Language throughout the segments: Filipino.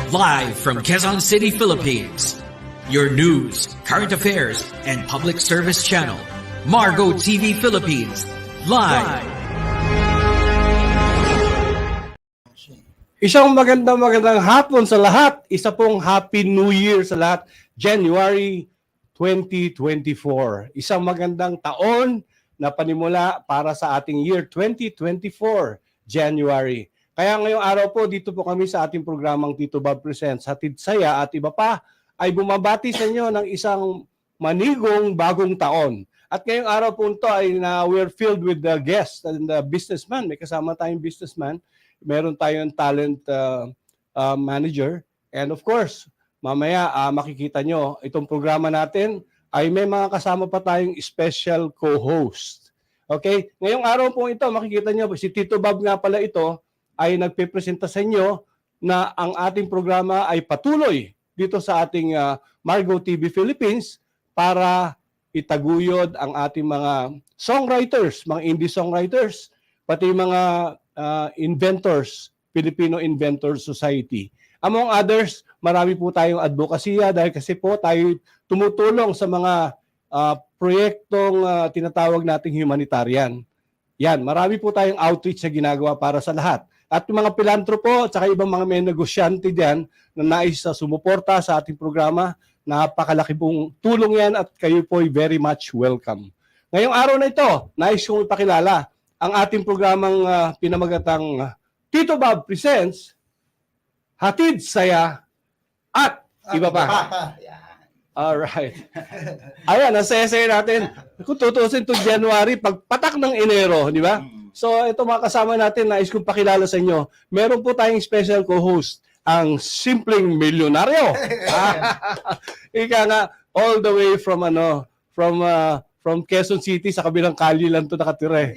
Live from Quezon City, Philippines. Your news, current affairs, and public service channel, Margo TV Philippines. Live. Isang magandang hapon sa lahat. Isa pong Happy New Year sa lahat. January 2024. Isang magandang taon na panimula para sa ating year 2024, January. Kaya ngayong araw po, dito po kami sa ating programang Tito Bob Presents, Hatid Saya at iba pa, ay bumabati sa inyo ng isang manigong bagong taon. At ngayong araw po ito ay we're filled with the guests and the businessman. May kasama tayong businessman. Meron tayong talent manager. And of course, mamaya makikita nyo, itong programa natin ay may mga kasama pa tayong special co-host. Okay? Ngayong araw po ito, makikita nyo, si Tito Bob nga pala ito, ay nagpipresenta sa inyo na ang ating programa ay patuloy dito sa ating Margo TV Philippines para itaguyod ang ating mga songwriters, mga indie songwriters, pati mga inventors, Filipino Inventors Society. Among others, marami po tayong advokasya dahil kasi po tayo tumutulong sa mga proyektong tinatawag nating humanitarian. Yan, marami po tayong outreach na ginagawa para sa lahat. At yung mga pilantropo at saka ibang mga may negosyante diyan na nais sumuporta sa ating programa, napakalaki pong tulong yan at kayo po ay very much welcome. Ngayong araw na ito, nais kong ipakilala ang ating programang pinamagatang Tito Bob Presents, Hatid Saya at iba pa. Alright. Ayan, ang saya-saya natin. Kung tutusin to January, pagpatak ng Enero, di ba? So, ito mga kasama natin, nais kong pakilala sa inyo. Meron po tayong special co-host, ang Simpleng Milyonaryo. Ika nga, all the way from Quezon City, sa kabilang kalye lang ito nakatira.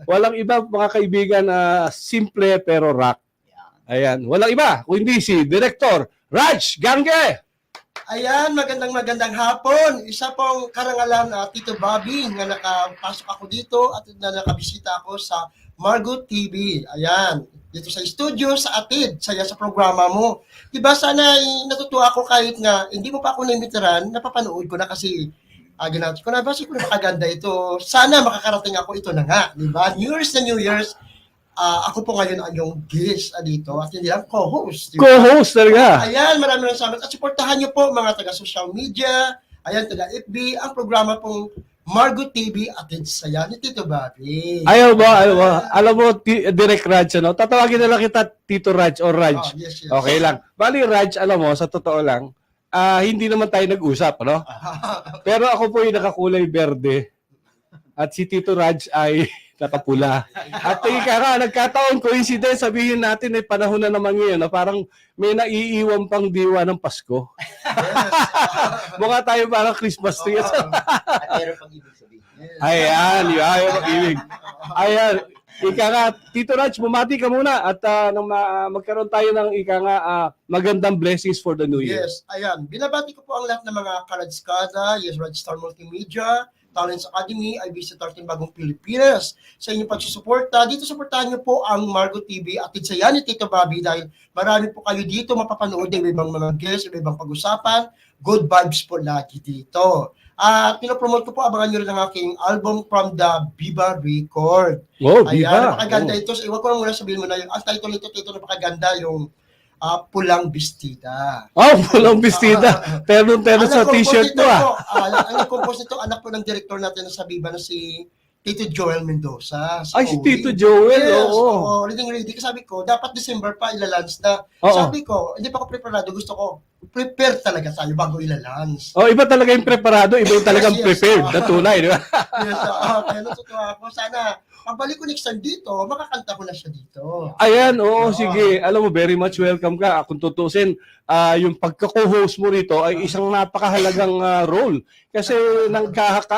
Walang iba mga kaibigan na simple pero rock. Ayan, walang iba, kundi si Director Raj Gange. Ayan, magandang hapon. Isa pong karangalan Tito Bobby na nakapasok ako dito at na nakabisita ako sa Margo TV. Ayan, dito sa studio, sa Hatid Saya sa programa mo. Diba sana natutuwa ako kahit nga hindi mo pa ako na-imbitaran, napapanood ko na kasi ginagawa ko na, basi ko na makaganda ito. Sana makakarating ako, ito na nga. Diba? New Year's. Ako po ngayon ang yung guest dito at hindi lang co-host. Diba? Co-host talaga. Ayan, maraming salamat. At supportahan niyo po mga taga-social media, ayan, taga-FB, ang programa pong Margo TV at Saya ni Tito Bobby. Ayaw ba? Alam mo, Direct Raj, ano? Tatawagin na lang kita Tito Raj o Raj. Yes. Okay lang. Bali, Raj, alam mo, sa totoo lang, hindi naman tayo nag-usap, no? Pero ako po yung nakakulay berde at si Tito Raj ay nakapula. At nagkataon, coincidence, sabihin natin ay panahon na naman ngayon na parang may naiiwan pang diwa ng Pasko. Yes. Mukha tayo parang Christmas tree. At meron pang ibig sabihin. Ayan, ayaw mag-ibig. Ayan, Tito Raj, bumati ka muna at magkaroon tayo ng magandang blessings for the New Year. Yes, ayan. Binabati ko po ang lahat ng mga karadskada, yes, Red Star Multimedia, Talents Academy, IBC 13 Bagong Pilipinas. Sa inyong pagsusuporta, dito suportahan niyo po ang Margo TV at Saya ni Tito Bobby dahil marami po kayo dito mapapanood ng ibang mga guests, ibang pag-usapan. Good vibes po lagi dito. At pinopromote ko po, abangan nyo rin ang aking album from the Viva Record. Oh, Ayan, Viva. napakaganda ito. So, iwan ko lang muna sabihin mo na yung, ang title nito, napakaganda yung Pulang Bestida. Oh, Pulang Bestida. Pero sa t-shirt mo Ang nag-compose nito, anak po ng director natin sa Viva na si Tito Joel Mendoza. Si Tito Joel, yes, oo. Ready. Sabi ko, dapat December pa ilalunch na. Oo. Sabi ko, hindi pa ako preparado. Gusto ko, prepare talaga tayo bago ilalunch. Iba talaga yung preparado, iba yung talagang prepared na tunay, di ba? Yes, kaya natutuwa ako. Sana, pagbalik ko next time dito, makakanta ko na siya dito. Ayan, sige. Alam mo, very much welcome ka. Kung tutusin, yung pagka-co-host mo rito ay isang napakahalagang role. Kasi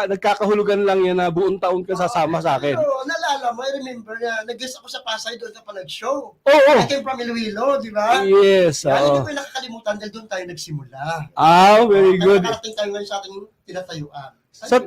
nagkakahulugan lang yan na buong taon ka sasama sa akin. Pero naalala mo, I remember na nag-guest ako sa Pasay doon ka pa nag-show. Oo. I came from Iloilo, di ba? Yes. Hindi ko yung nakakalimutan dahil doon tayo nagsimula. Very good. Kaya nakarating tayo ngayon sa ating tinatayuan.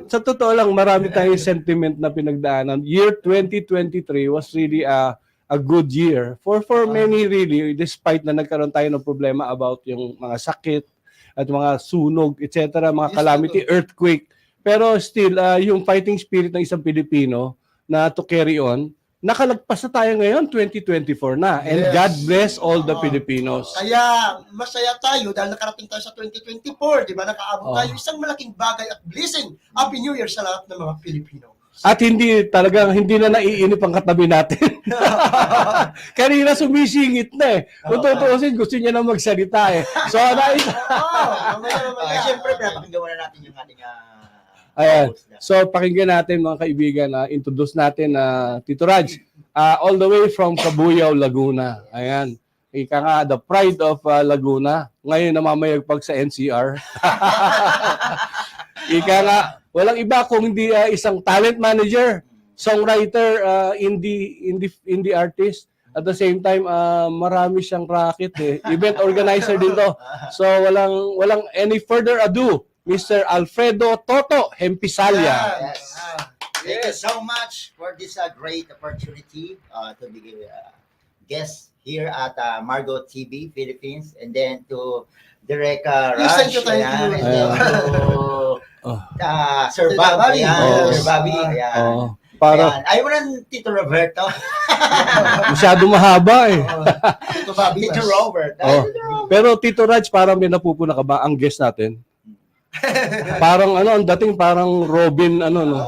Sa totoo lang, marami tayong sentiment na pinagdaanan. Year 2023 was really a a good year for many really, despite na nagkaroon tayo ng problema about yung mga sakit at mga sunog, etc., mga Yes, calamity, earthquake. Pero still, yung fighting spirit ng isang Pilipino na to carry on, nakalagpas na tayo ngayon, 2024 na. And Yes. God bless all the Oo. Filipinos. Kaya masaya tayo dahil nakarating tayo sa 2024, di ba? Nakaabot Oh. tayo isang malaking bagay at blessing. Happy New Year sa lahat ng mga Pilipino. At hindi na naiinip ang katabi natin. Kanina sumisingit na eh. Kung tutuusin, gusto niya na magsalita eh. So, mamaya. Siyempre, pinapakinggan muna natin yung ating ayan. host na. So, pakinggan natin mga kaibigan, introduce natin Tito Raj, all the way from Cabuyao, Laguna. Ayan. Ika nga, the pride of Laguna. Ngayon namamayagpag sa NCR. Ika nga, walang iba kung hindi isang talent manager, songwriter, indie artist. At the same time, marami siyang racket eh. Event organizer din to. So walang any further ado, Mr. Alfredo Toto Hempisalia. Yes. Thank you so much for this great opportunity to be guest here at Margo TV Philippines, and then to Direk Yes, thank Raj, you, thank ayan, you. and then to Sir Tito Bob, Bobby. ayan, Oh. Sir Bobby, ayan. Oh, para Ayan. Ayaw mo ng Tito Roberto. masyado mahaba eh. Ito, Bobby. Tito Robert. Oh. Pero Tito Raj, parang may napupuna ka ba ang guest natin? Parang ang dating parang Robin no.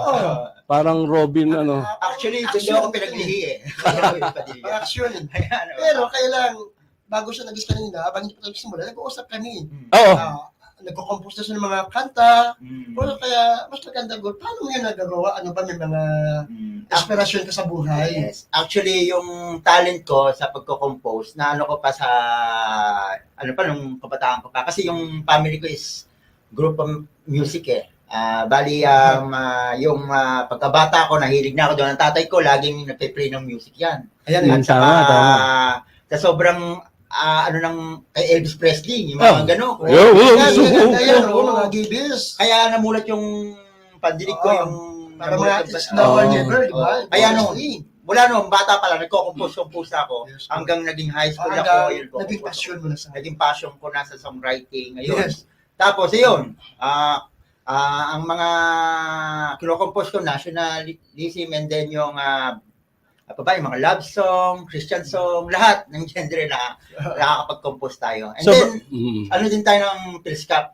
Parang Robin Actually, doon daw ako pinaglihi eh. Kaya yung Padilla. Actually. Ayan, Pero kailang, bago siya nag-guest kanina, habang hindi pa tayo simula, nag-uusap kami. Oo. Nagko-compose na siya ng mga kanta. Mm. Pero kaya, mas maganda ko, paano mo yan nagagawa? Ano ba, may mga inspirasyon ka sa buhay? Yes. Actually, yung talent ko sa pagko-compose, na ano ko pa sa, nung kabataan ko pa. Kasi yung family ko is group of music eh. Yung pagkabata ko, nahilig na ako doon. Ang tatay ko, laging nagpe-play ng music yan. Ayan, Yan, tama. Sa sobrang, kay Elvis Presley, yung mga gano'n. Ayan, mga gibis. Kaya namulat yung pandinig ko, Oo. yung Para namulat mga yung- it's now or Oo. never, di ba? Kaya mula nung bata pa lang, nagko-compose ako Yes. hanggang naging high school ako. Hanggang yun, naging compose passion ako. mo na sa Naging passion ko nasa songwriting ngayon. Yes. Tapos, yun, ang mga kino-compose ko, nationalism, and then yung yung mga love song, Christian song, lahat ng genre na nakakapag-compose tayo. And So, then, ano din tayo ng PhilSCAP,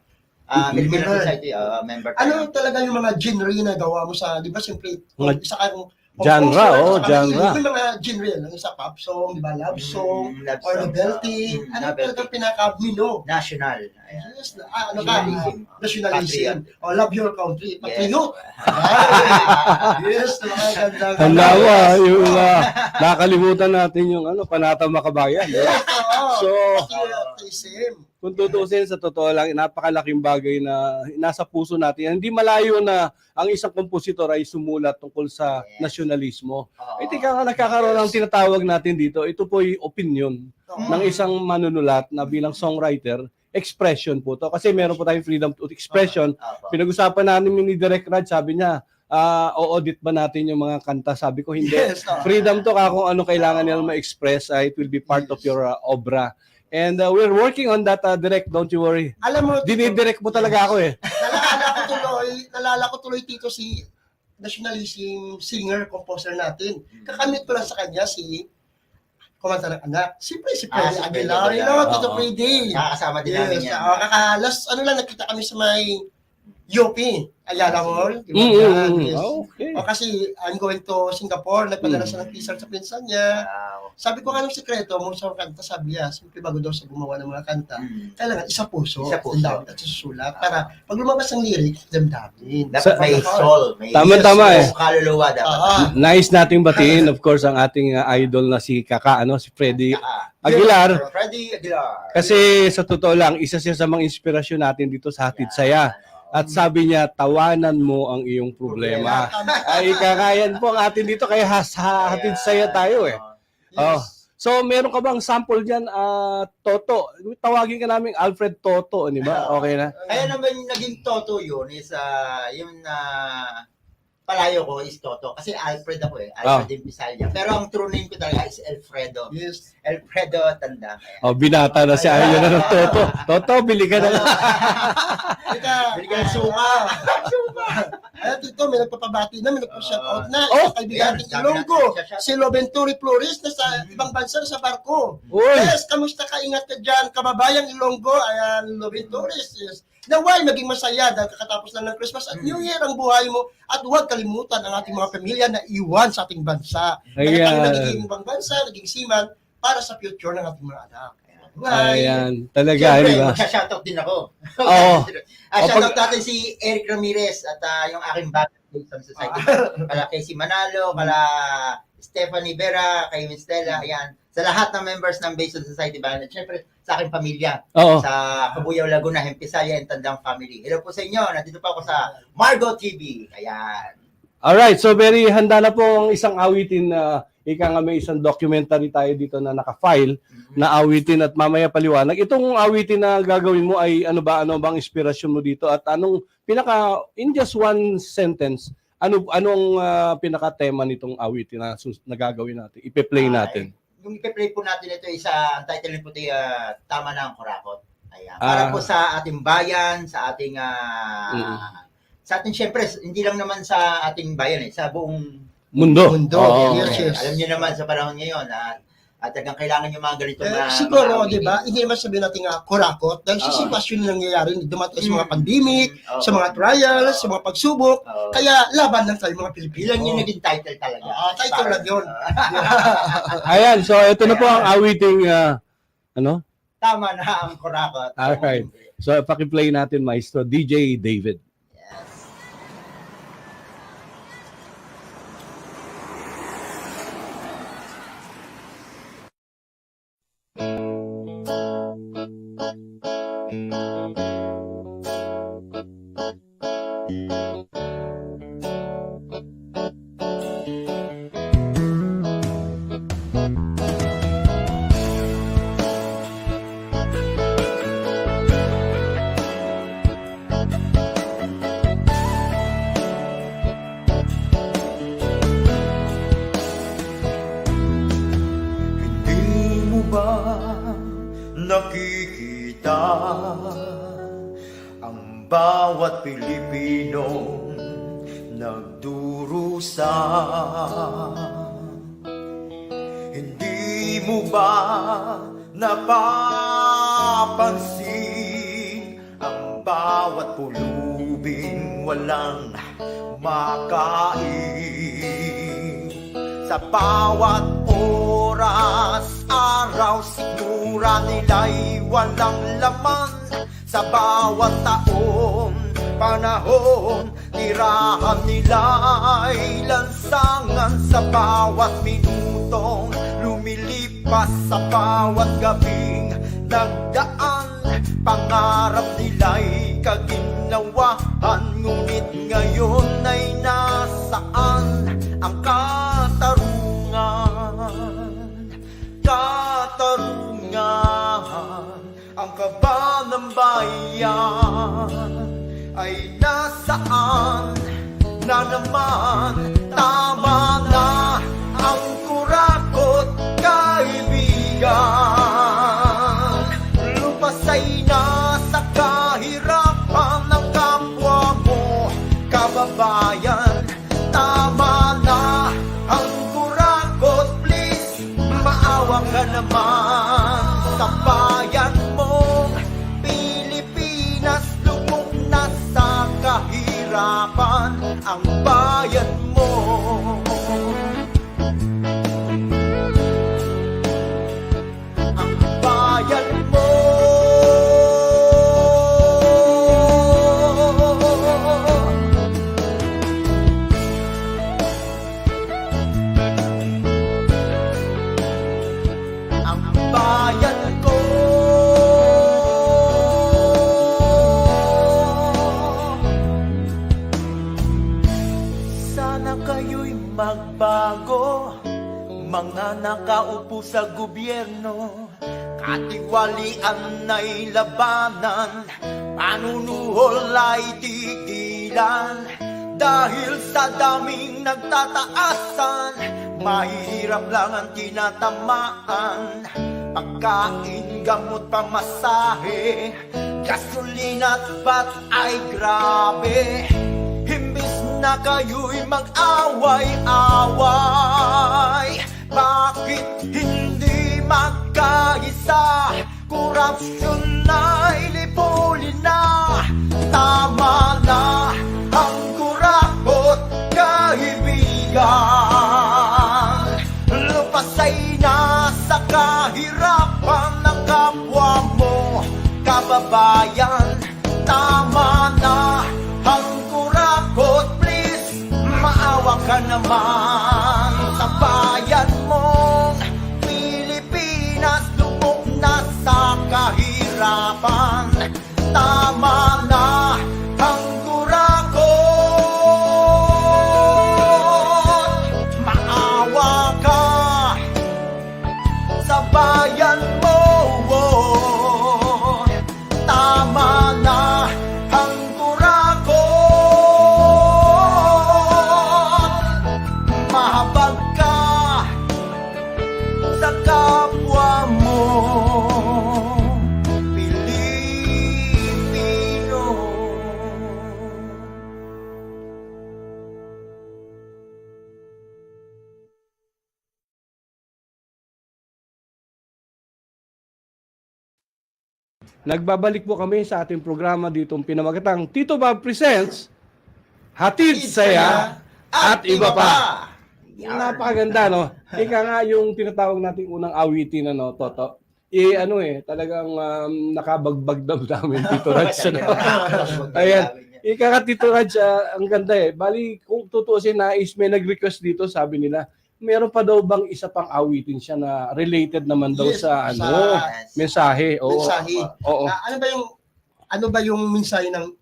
Filipino Member. Society member tayo. Ano talaga yung mga genre na gawa mo sa, di ba, siyempre, Mga isa kang genre, composer, saka genre. Yung mga genre, lang sa pop song, di ba, love song, Love or song, novelty, ano novelty. talagang pinaka-mino? National. Ayan. Yes, ano ka? Nationalism. Nationalism. O love your country. Yes. Patriot. Yes, ganda. Halawa, yung nakalimutan natin yung Panata Makabayan. Yes, So, patriotism. kung tutusin sa totoo lang, napakalaking bagay na nasa puso natin. Hindi malayo na ang isang kompositor ay sumulat tungkol sa Yes. nasyonalismo. Oo. Ito nga nagkakaroon ng tinatawag natin dito. Ito po yung opinion ng isang manunulat na bilang songwriter. Expression po to. Kasi meron po tayong freedom of expression. Opo. Pinag-usapan namin ni Direk Raj, sabi niya, o-audit ba natin yung mga kanta? Sabi ko, hindi. Yes. Freedom to kung ano kailangan nilang ma-express. It will be part of your obra. And we're working on that, Direk. Don't you worry. Alam mo, Dinidirect mo talaga ako eh. nalala ko tuloy Tito si nationalism singer, composer natin. Kakamit ko lang sa kanya si kumanta ng anak. Si Si Freddy Freddy Aguilar. Aguilar. Tito Oo. Freddy. Nakakasama din namin yan. Nakita kami sa may UP. Ayala Mall. Di ba? Yes. Okay. O kasi I'm going to Singapore, nagpadala siya ng t-shirt sa pinsan niya. Wow. Sabi ko nga ng sikreto mo sa kanta, sabi niya, simple bago daw siya gumawa ng mga kanta, kailangan isa puso, Isa puso. ang dami at susulat, para pag lumabas ang lyrics, damdamin. Dapat may soul. May Tama-tama yes, kaluluwa dapat. Nice nating batiin, of course, ang ating idol na si Kaka, si Freddy Aguilar. Freddy Aguilar. Kasi sa totoo lang, isa siya sa mga inspirasyon natin dito sa Hatid Saya. At sabi niya, tawanan mo ang iyong problema. Ay, kakayan po ang atin dito, kaya sa Hatid Saya tayo eh. Oh. So, meron ka bang sample dyan, Toto? Tawagin ka namin Alfred Toto, di ba? Okay na? Kaya naman naging toto yun is yung palayo ko is Toto. Kasi Alfred ako eh. Alfred Impisalia. Pero ang true name ko talaga is Alfredo. Yes. Alfredo Tanda. Kaya. Oh, binata na si Ayo na ng Toto. Toto, bili ka na. Teka, Bigyan suka. Ay, dito, may nagpapabati na, may nagpa-shout out na. Oh, Sa kaibigan nating yan, Ilonggo, dami natin si Loventuri Flores na sa ibang bansa sa barko. Uy. Yes, kamusta ka? Ingat ka dyan, kababayang Ilonggo. Ayan, Loventuri. Yes. Naway, maging masaya dahil kakatapos lang ng Christmas at New Year ang buhay mo. At huwag kalimutan ang ating mga pamilya na iwan sa ating bansa. Kaya tayo nagiging ibang bansa, naging seaman para sa future ng ating mga anak. Ayan, talaga, Siyempre, di ba? magsha-shoutout din ako. Oo. Shoutout natin si Eric Ramirez at yung aking batang sa society. Kala Casey Manalo, kala Stephanie Vera, kay Miss Stella, ayan. Sa lahat ng members ng Based on Society Band, at syempre sa aking pamilya, Oo. sa Kabuyaw, Laguna, Hatid Saya, and Tandang Family. Hello po sa inyo, nandito pa ako sa Margo TV. Ayan. Alright, so very handa na po ang isang awitin na ika nga may isang documentary tayo dito na naka-file na awitin at mamaya paliwanag. Itong awitin na gagawin mo ay ano bang inspirasyon mo dito at anong pinaka in just one sentence anong pinaka-tema nitong awitin na gagawin natin? Ipe-play natin. Yung ipe-play po natin ito ang title nito ay Tama na ang Kurakot. Ayan. Para po sa ating bayan, sa ating sa ating syempre hindi lang naman sa ating bayan sa buong Mundo. Oh, yes. Alam niyo naman sa panahon ngayon at hanggang kailangan yung mga ganito na siguro, di ba, hindi naman sabihin natin kurakot dahil sa sitwasyon na nangyayari, dumating sa mga pandemic, sa mga trials, sa mga pagsubok, kaya laban lang tayo mga Pilipino. Ilan yung naging title talaga. Title lang yun. Ayan, so ito na po ang awiting Tama na ang kurakot. Alright. So paki-play natin, Maestro DJ David. Nakikita ang bawat Pilipinong nagdurusa. Hindi mo ba napapansin ang bawat pulubing walang makain? Sa bawat oras, araw, sigura nila'y walang laman. Sa bawat taon, panahon, tirahan nila'y lansangan. Sa bawat minutong lumilipas, sa bawat gabing nagdaan, pangarap nila'y kaginawaan. Ngunit ngayon ay nasaan ang katarungan, ang kaba ng bayan ay nasaan na naman? Tama na ang kurakot, kaibigan. Lumasay na sa kahirapan ng kapwa mo, kababayan. Tama na ang kurakot, please, maawa ka naman sa bayan mong Pilipinas. Lubog na sa kahirapan ang bayan mo. Ang bayan mo. Ang bayan ko. Sana kayo'y magbago, mga nakaupo sa gobyerno. Katiwalian ay labanan, panunuhol ay tigilan. Dahil sa daming nagtataasan, mahirap lang ang tinatamaan. Pagkain, gamot, pamasahe, gasolina at bat ay grabe. Imbis na kayo'y mag-away-away, bakit hindi magkaisa? Korupsyon ay lipulin na. Tama na ang kurakot, kaibigan. Lupasay na sa kahirapan ng kapwa mo, kababayan. Tama na ang kurakot, please, maawa ka naman. Sa bayan mong Pilipinas, lubog na sa kahirapan. Tama na ang kurakot, maawa ka sa bayan mo. Tama na ang kurakot, mahabag ka sa kapwa mo Pilipino. Nagbabalik po kami sa ating programa ditong pinamagatang Tito Bob Presents Hatid Saya at Iba Pa. Napakaganda, no? Ika nga yung tinatawag nating unang awitin, ano, Toto. Talagang nakabagbag namin, Tito Raj. Ayan. Ika nga, Tito Raj, ang ganda eh. Bali, kung tutuusin, may nag-request dito, sabi nila, meron pa daw bang isa pang awitin siya na related naman daw Yes, sa mensahe. Oo. Mensahe. Oo. Ano ba yung mensahe ng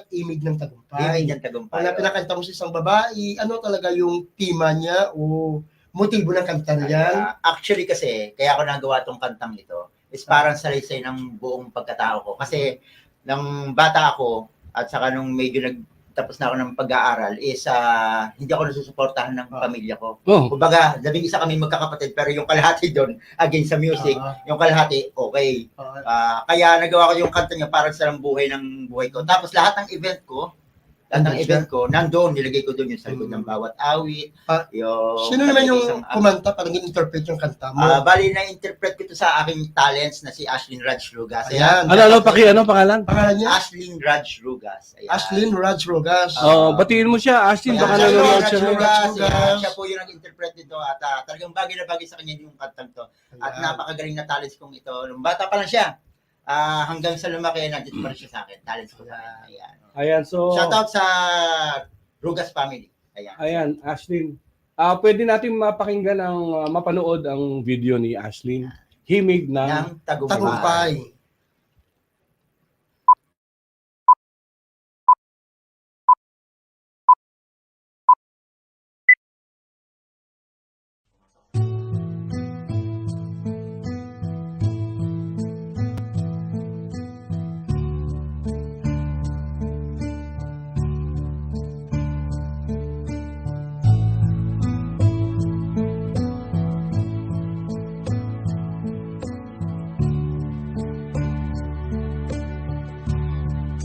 imig ng tagumpay? Imig ng tagumpay. Wala pinakanta mo sa isang babae, ano talaga yung tema niya o motibo ng kanta niya? Actually kasi, kaya ako nagawa tong kantang ito is parang salaysay ng buong pagkatao ko. Kasi nang bata ako at saka nung medyo tapos na ako ng pag-aaral is hindi ako nasusuportahan ng pamilya ko. Oh. Kumbaga, 11 kami magkakapatid pero yung kalahati doon against sa music, yung kalahati okay. Kaya nagawa ko yung kanta niya parang sa buhay ng buhay ko. Tapos lahat ng event ko, nandoon, nilagay ko doon yung sa likod ng bawat awit. Sino naman yung kumanta, parang in-interpret yung kanta mo? Bali na-interpret ko ito sa aking talents na si Ashlyn Raj Rugas. Ayan. Ano pangalan? Pangalan niya? Ashlyn Raj Rugas. Ayan. Ashlyn Raj Rogas. Batiin mo siya, Ashlyn, baka Ayan, nanonood Raj siya. Rugas. Rugas. Ayan, siya po yung nag-interpret nito at talagang bagay na bagay sa kanya yung kantang to. At Ayan. napakagaling na talents kong ito. Nung bata pa lang siya, hanggang sa lumaki, nandito pa rin siya sa akin. Talents ko sa akin. Ayan. Ayan, so... Shoutout sa Rugas family. Ayan. Ayan, Ashlyn. Pwede natin mapakinggan mapanood ang video ni Ashlyn. Himig ng Ng tagumpay. Tagumpay.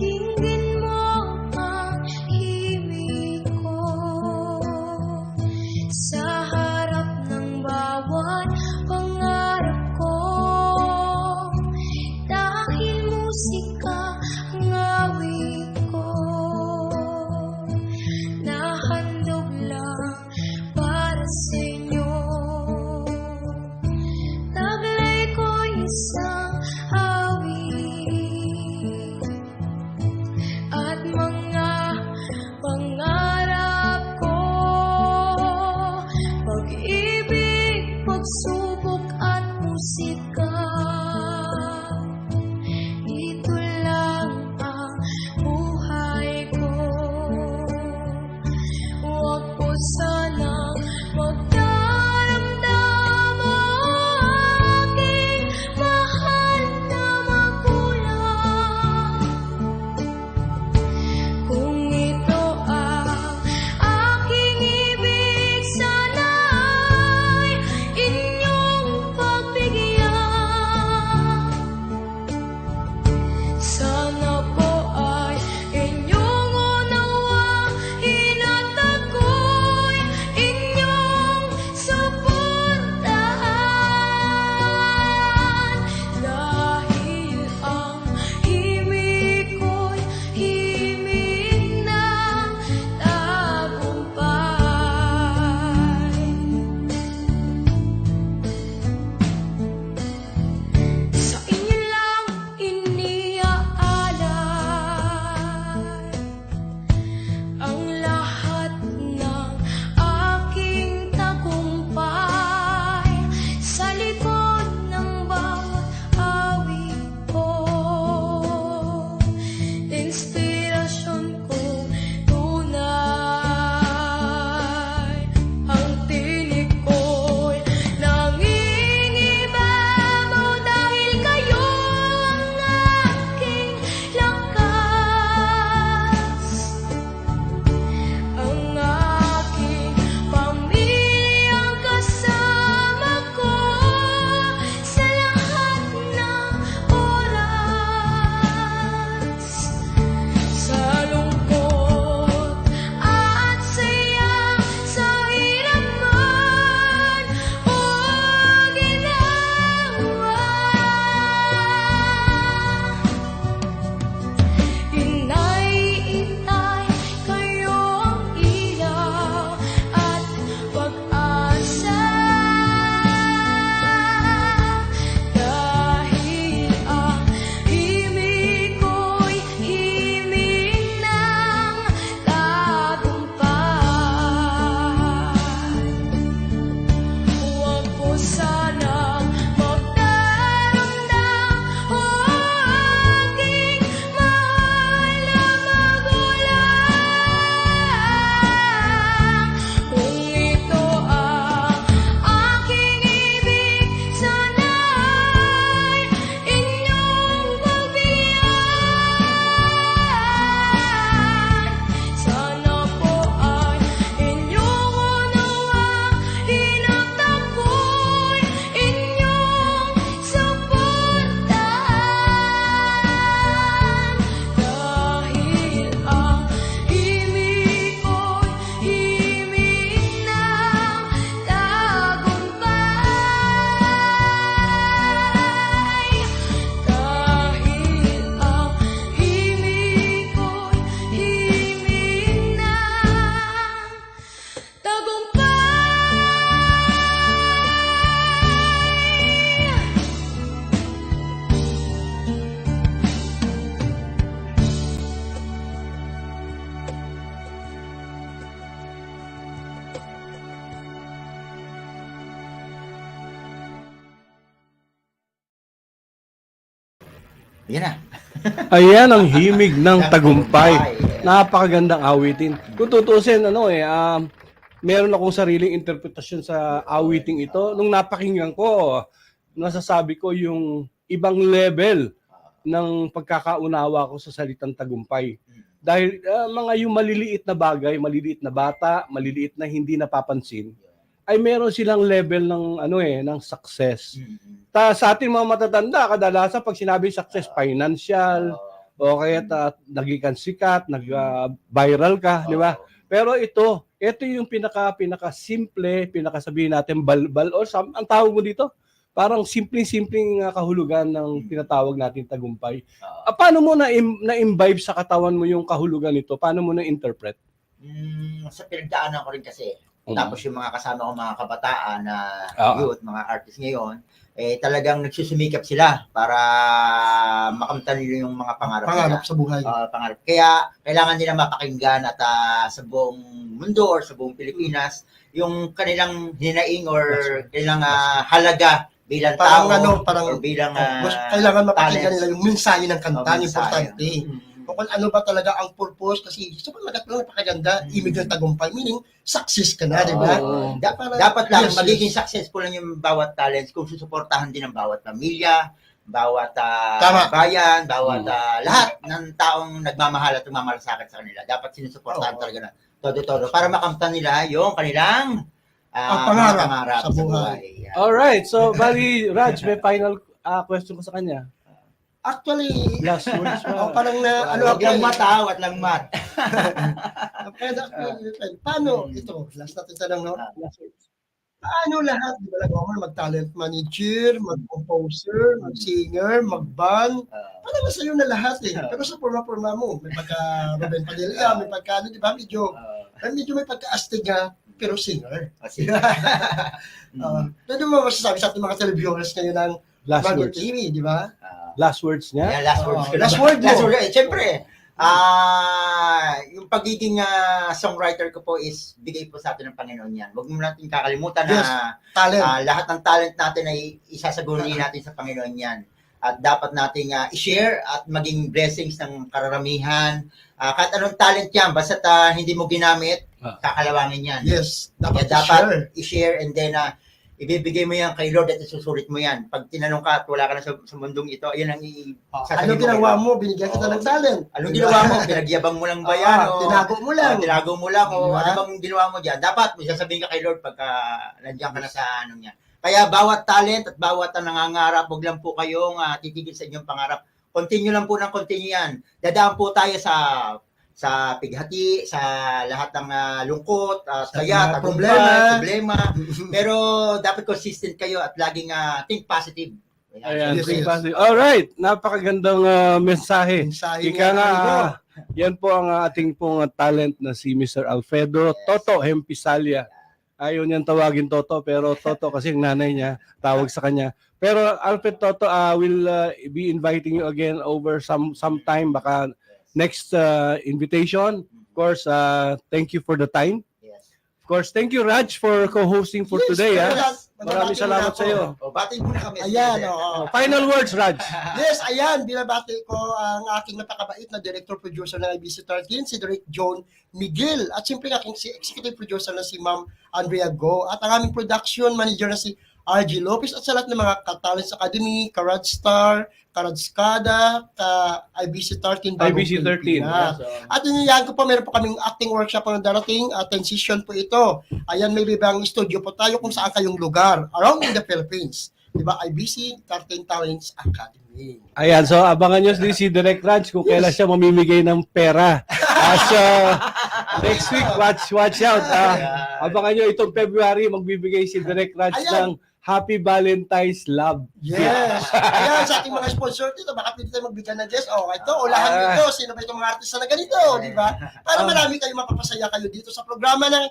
Tingin mo ang himig ko sa harap ng bawat pangarap ko. Dahil musika ang awit ko, nahandog lang para sa inyo. Taglay ko isang awit at mga pangarap ko, pag-ibig, pagsubok at musika. Ito lang ang buhay ko. Huwag ko sanang magdaramdam ang aking mahal. Yan na. Ayan ang himig ng tagumpay. Tagumpay. Napakagandang awitin. Kung tutuusin, meron akong sariling interpretasyon sa awiting ito. Nung napakinggan ko, nasasabi ko yung ibang level ng pagkakaunawa ko sa salitang tagumpay. Dahil mga yung maliliit na bagay, maliliit na bata, maliliit na hindi napapansin, ay meron silang level ng ng success. Sa ating mga matatanda, kadalasan pag sinabi success, financial, o kaya naging sikat, nag-viral ka, di ba? Pero ito yung pinaka simple, pinakasabihin natin balbal or ang tawag mo dito, parang simpleng kahulugan ng tinatawag natin tagumpay. Paano mo na-imbibe sa katawan mo yung kahulugan nito? Paano mo na-interpret? Sa pinagdaanan ko rin kasi. Tapos yung mga kasama ko, mga kabataan na youth, mga artists ngayon, talagang nagsusumikap sila para makamtan nila yung mga pangarap nila. sa buhay. Pangarap. Kaya kailangan nila mapakinggan at sa buong mundo or sa buong Pilipinas yung kanilang hinaing or kanilang halaga bilang tao or bilang kailangan mapakinggan talents. nila yung mensahe ng kanta, Mensahe. importante. Kung ano ba talaga ang purpose, kasi sobrang napakaganda, imig ng tagumpay, meaning success ka na, di ba? Dapat lang Yes, magiging successful lang yung bawat talents kung susuportahan din ng bawat pamilya, bawat Tama. bayan, bawat lahat ng taong nagmamahal at nagmamalasakit sa kanila. Dapat sinusuportahan talaga na todo-todo para makamtan nila yung kanilang Ang mga pangarap sa buhay. Yan. Alright, so bali, Raj, may final question ko sa kanya. Actually, Last words pa. parang na, Wag lang mat, wag lang mat. paano ito? Last natin tanong, no? Last words. Paano lahat, di ba nagawa mag-talent manager, mag-composer, mag-singer, mag-band, parang nasa iyo na lahat eh. Pero sa forma-forma mo, may pagka-Ruben Padilla, may pagka, di ba, medyo may pagka-astig nga, pero singer. Pwede mo masasabi sa ating mga televiewers ngayon ng Last Margo words. TV, di ba? Last words niya? Yan, last words. Last word mo. Siyempre, yung pagiging songwriter ko po is bigay po sa atin ng Panginoon yan. Huwag mo natin kakalimutan na Talent. lahat ng talent natin ay isasaguhin natin sa Panginoon yan. At dapat nating i-share at maging blessings ng kararamihan. Kahit anong talent yan, basta hindi mo ginamit, kakalawangin yan. Yes, Kaya dapat dapat share. i-share and then ibibigay mo yan kay Lord at isusulit mo yan. Pag tinanong ka at wala ka na sa mundong ito, yan ang Ano ginawa mo? Binigyan kita ng talent. Anong ginawa mo? Pinagyabang mo lang ba yan? O Tinago mo lang. tinago mo lang. O Diba? ano bang ginawa mo dyan? Dapat may sasabihin ka kay Lord pagka nandiyan ka na sa anong niya. Kaya bawat talent at bawat nangangarap, huwag lang po kayong titigil sa inyong pangarap. Continue lang po ng continue yan. Dadaan po tayo sa pighati, sa lahat ng lungkot, saya, mga problema. Pero dapat consistent kayo at laging think positive. Ayan, Yes, think yes. positive. Alright, napakagandang mensahe. Mensahe Ika nga, nga, yan po ang ating pong talent na si Mr. Alfredo Toto Hempisalia. Ayaw niyang tawagin Toto, pero Toto kasi ang nanay niya tawag sa kanya. Pero Alfred Toto, will be inviting you again over sometime, baka next invitation. Of course, thank you for the time. Yes. Of course, thank you Raj for co-hosting for today. Maraming salamat sa iyo. Batiin muna kami. Ayan, oo. Final words, Raj. Yes, ayan, binabati ko ang aking napakabait na director-producer ng IBC 13, si Direk John Miguel. At siyempre aking si executive producer na si Ma'am Andrea Go. At ang aming production manager na si RG Lopez at sa lahat ng mga ka-Talents Academy, ka-Rad Star, ka-Radskada, ka-IBC 13, IBC 13. Pilipinas. At iniyahan ko po, meron po kaming acting workshop po na darating, transition po ito. Ayan, may ibang studio po tayo kung saan kayong lugar, around in the Philippines. Diba? IBC 13 Talents Academy. Ayan, so abangan nyo din si Direct Raj kung kailan siya mamimigay ng pera. So, next week, watch out. Abangan nyo itong February, magbibigay si Direct Raj Ayan. ng Happy Valentine's Love. Yes. Ayan, sa ating mga sponsor dito, baka pwede tayo magbigyan ng guest. Ito, ulahan nito. Sino ba itong mga artista na ganito? Di ba? Para marami kayo mapapasaya kayo dito sa programa ng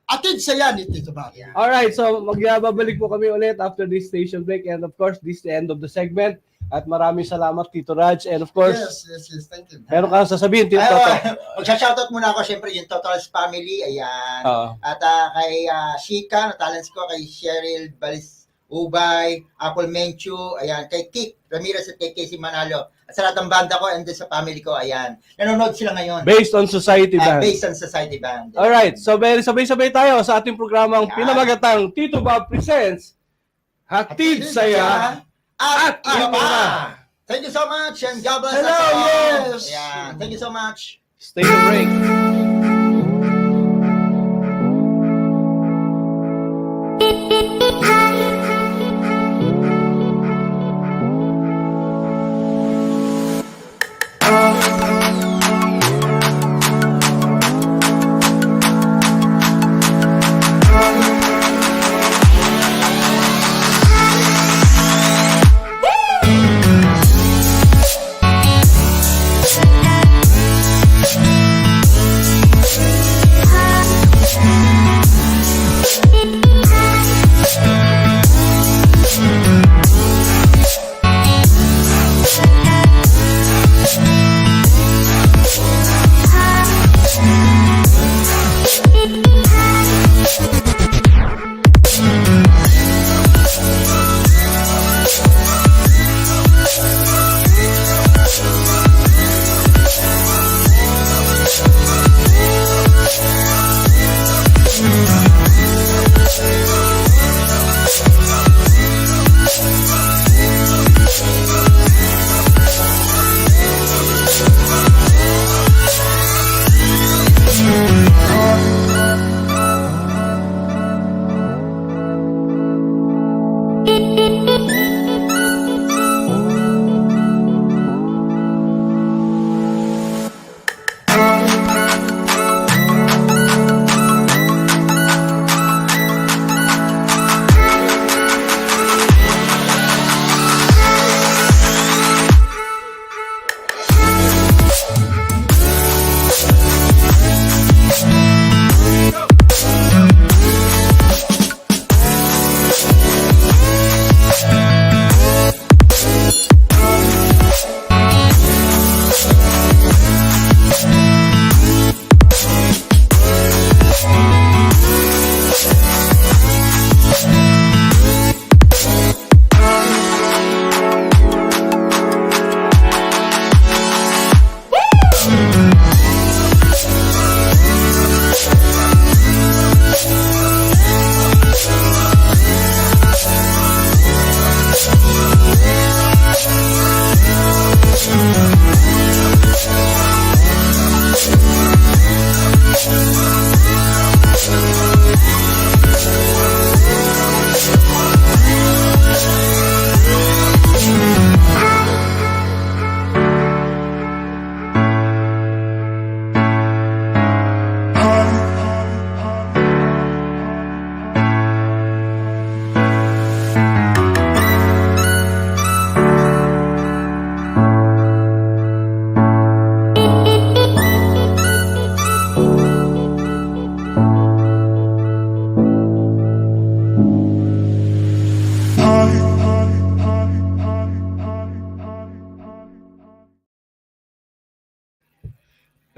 Hatid Saya ni Tito Bobby. Alright, so magbabalik po kami ulit after this station break. And of course, this is the end of the segment. At maraming salamat, Tito Raj. And of course, Yes. Thank you. meron kang sasabihin, Tito Toto. Magsha-shoutout muna ako, syempre, yung Totals Family, ayan. At kay Shika, na talents ko, kay Cheryl Balis Ubay, Apple Menchu, ayan, kay Kik Ramirez at kay Casey Manalo. sa lahat ng banda ko and then sa family ko, ayan. Nanonood sila ngayon. Based on Society Band. Based on Society Band. Alright, so sabay-sabay tayo sa ating programang pinamagatang Tito Bob Presents Hatid Saya at Iba Pa. Thank you so much and God bless Hello, us all. yes. Ayan. Thank you so much. Stay the break.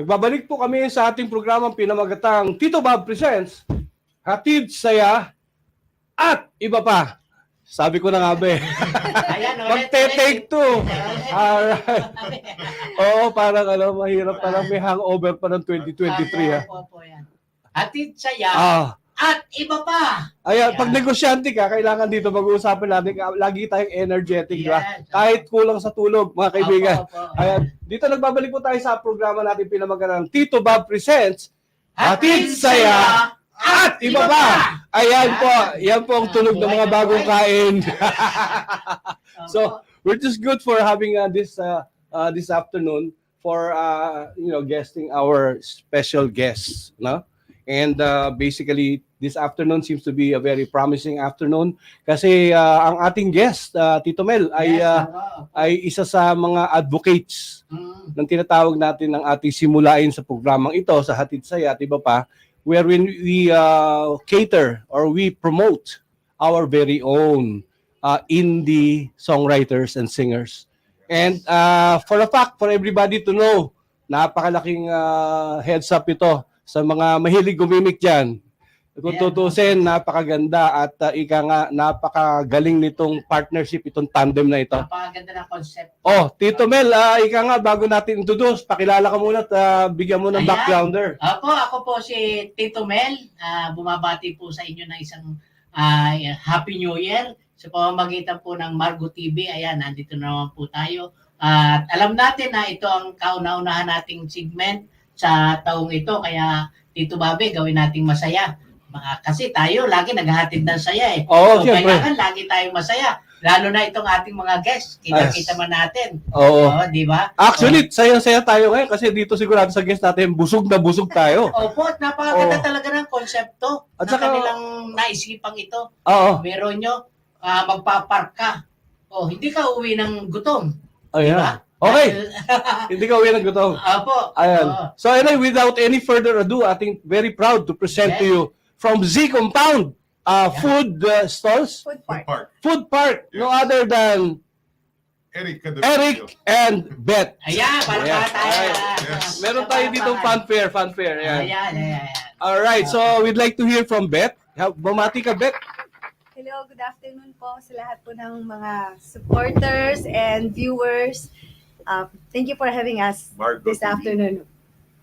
Nagbabalik po kami sa ating programang pinamagatang Tito Bob Presents Hatid Saya at Iba Pa. Sabi ko na nga ba eh. Magte-take two. Alright. Oo, parang mahirap parang may hangover pa ng 2023 ha. Opo, yan. Hatid saya Ah, at iba pa. ayan, pag negosyante ka, kailangan dito mag-uusapan natin, lagi tayong energetic, di ba? Yes. Kahit kulang sa tulog, mga kaibigan. Opo. Ayan, dito nagbabalik po tayo sa programa natin pinamagatang Tito Bob Presents Hatid Saya at Iba Pa. Ayan po, yan po ang tunog ng mga bagong kain. So, we're just good for having this afternoon for guesting our special guests, no? And basically this afternoon seems to be a very promising afternoon kasi ang ating guest Tito Mel ay isa sa mga advocates ng tinatawag natin ng ating simulain sa programang ito sa Hatid Saya at Iba Pa, wherein we cater or we promote our very own indie songwriters and singers. And for a fact, for everybody to know, napakalaking heads up ito sa mga mahilig gumimik dyan. Kung Ayan. tutusin, napakaganda at ika nga, napakagaling nitong partnership, itong tandem na ito. Napakaganda ng concept. Oh, Tito Mel, ika nga, bago natin introduce, pakilala ka muna at bigyan mo ng Ayan. backgrounder. Ako po si Tito Mel. Bumabati po sa inyo ng isang Happy New Year sa pamamagitan po ng Margo TV. Ayan, nandito na naman po tayo. At alam natin na ito ang kauna-unahan nating segment sa taong ito. Kaya Tito Bobby, gawin nating masaya. Kasi tayo lagi naghahatid ng saya eh. Oo, So, siyempre. kailangan lagi tayong masaya. Lalo na itong ating mga guests. Kita man natin. Oo. Di ba? Actually, sayang-saya tayo ngayon kasi dito sigurado sa guest natin, busog na busog tayo. Opo, at napakaganda Oo. talaga ng konsepto At na saka- kanilang naisipang ito. Oo. Meron nyo, magpapark ka. Hindi ka uwi ng gutom. Ayan. Diba? Okay. Dahil- Hindi ka uwi ng gutom. Opo. Ayan. Oo. So anyway, without any further ado, I think very proud to present to Yes. you from Z Compound food stalls, Food park. Park. food park, no other than Eric. Eric and Beth. Ayan, para Ayan. tayo. Yes. Meron tayo dito fanfare. Ayan. Ayan. All right, so we'd like to hear from Beth. Bumati ka, Beth. Hello, good afternoon po sa lahat po ng mga supporters and viewers. Thank you for having us Margo this TV. afternoon.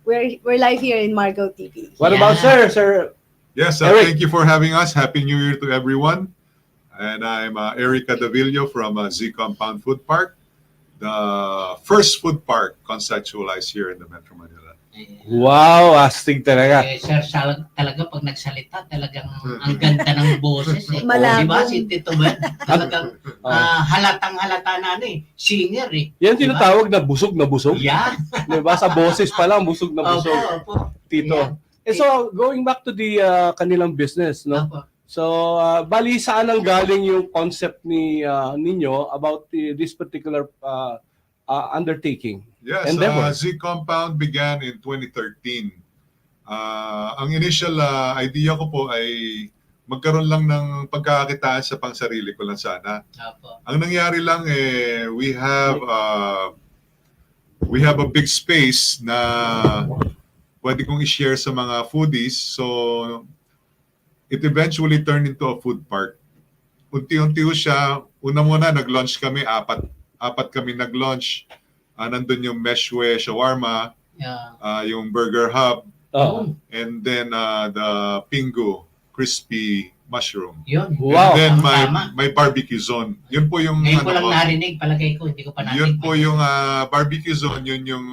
We're live here in Margo TV. What Yeah. about Sir Yes, Eric. thank you for having us. Happy New Year to everyone. And I'm Erica Davillo from Z Compound Food Park, the first food park conceptualized here in the Metro Manila. Wow, astig talaga. Sir, talaga pag nagsalita, talagang ang ganda ng boses eh. Malabo. Di ba si Tito Ben? Talagang halatang-halata na singer eh. Yan Diba? tinatawag na busog na busog. Yan. Diba? Sa boses pa lang, busog na busog. Opo. Tito. Yan. So, going back to the kanilang business, no? Opo. So, bali saan ang galing yung concept ninyo about this particular undertaking? Yes, Endeavor. Z Compound began in 2013. Ang initial idea ko po ay magkaroon lang ng pagkakakitaan sa pangsarili ko lang sana. Opo. Ang nangyari lang we have a big space na pwede kong i-share sa mga foodies. So it eventually turned into a food park. Unti-unti siya. Una muna nag-launch kami, apat kami nag-launch. Nandun yung Meshwe Shawarma, Yeah. yung Burger Hub, Oh. and then the Pingu Crispy Mushroom. Yun. Wow. And then Tama. my barbecue zone. Yun po yung Ngayon ko lang ko. narinig, palagay ko, hindi ko pa narinig. Yun po yung barbecue zone, yun yung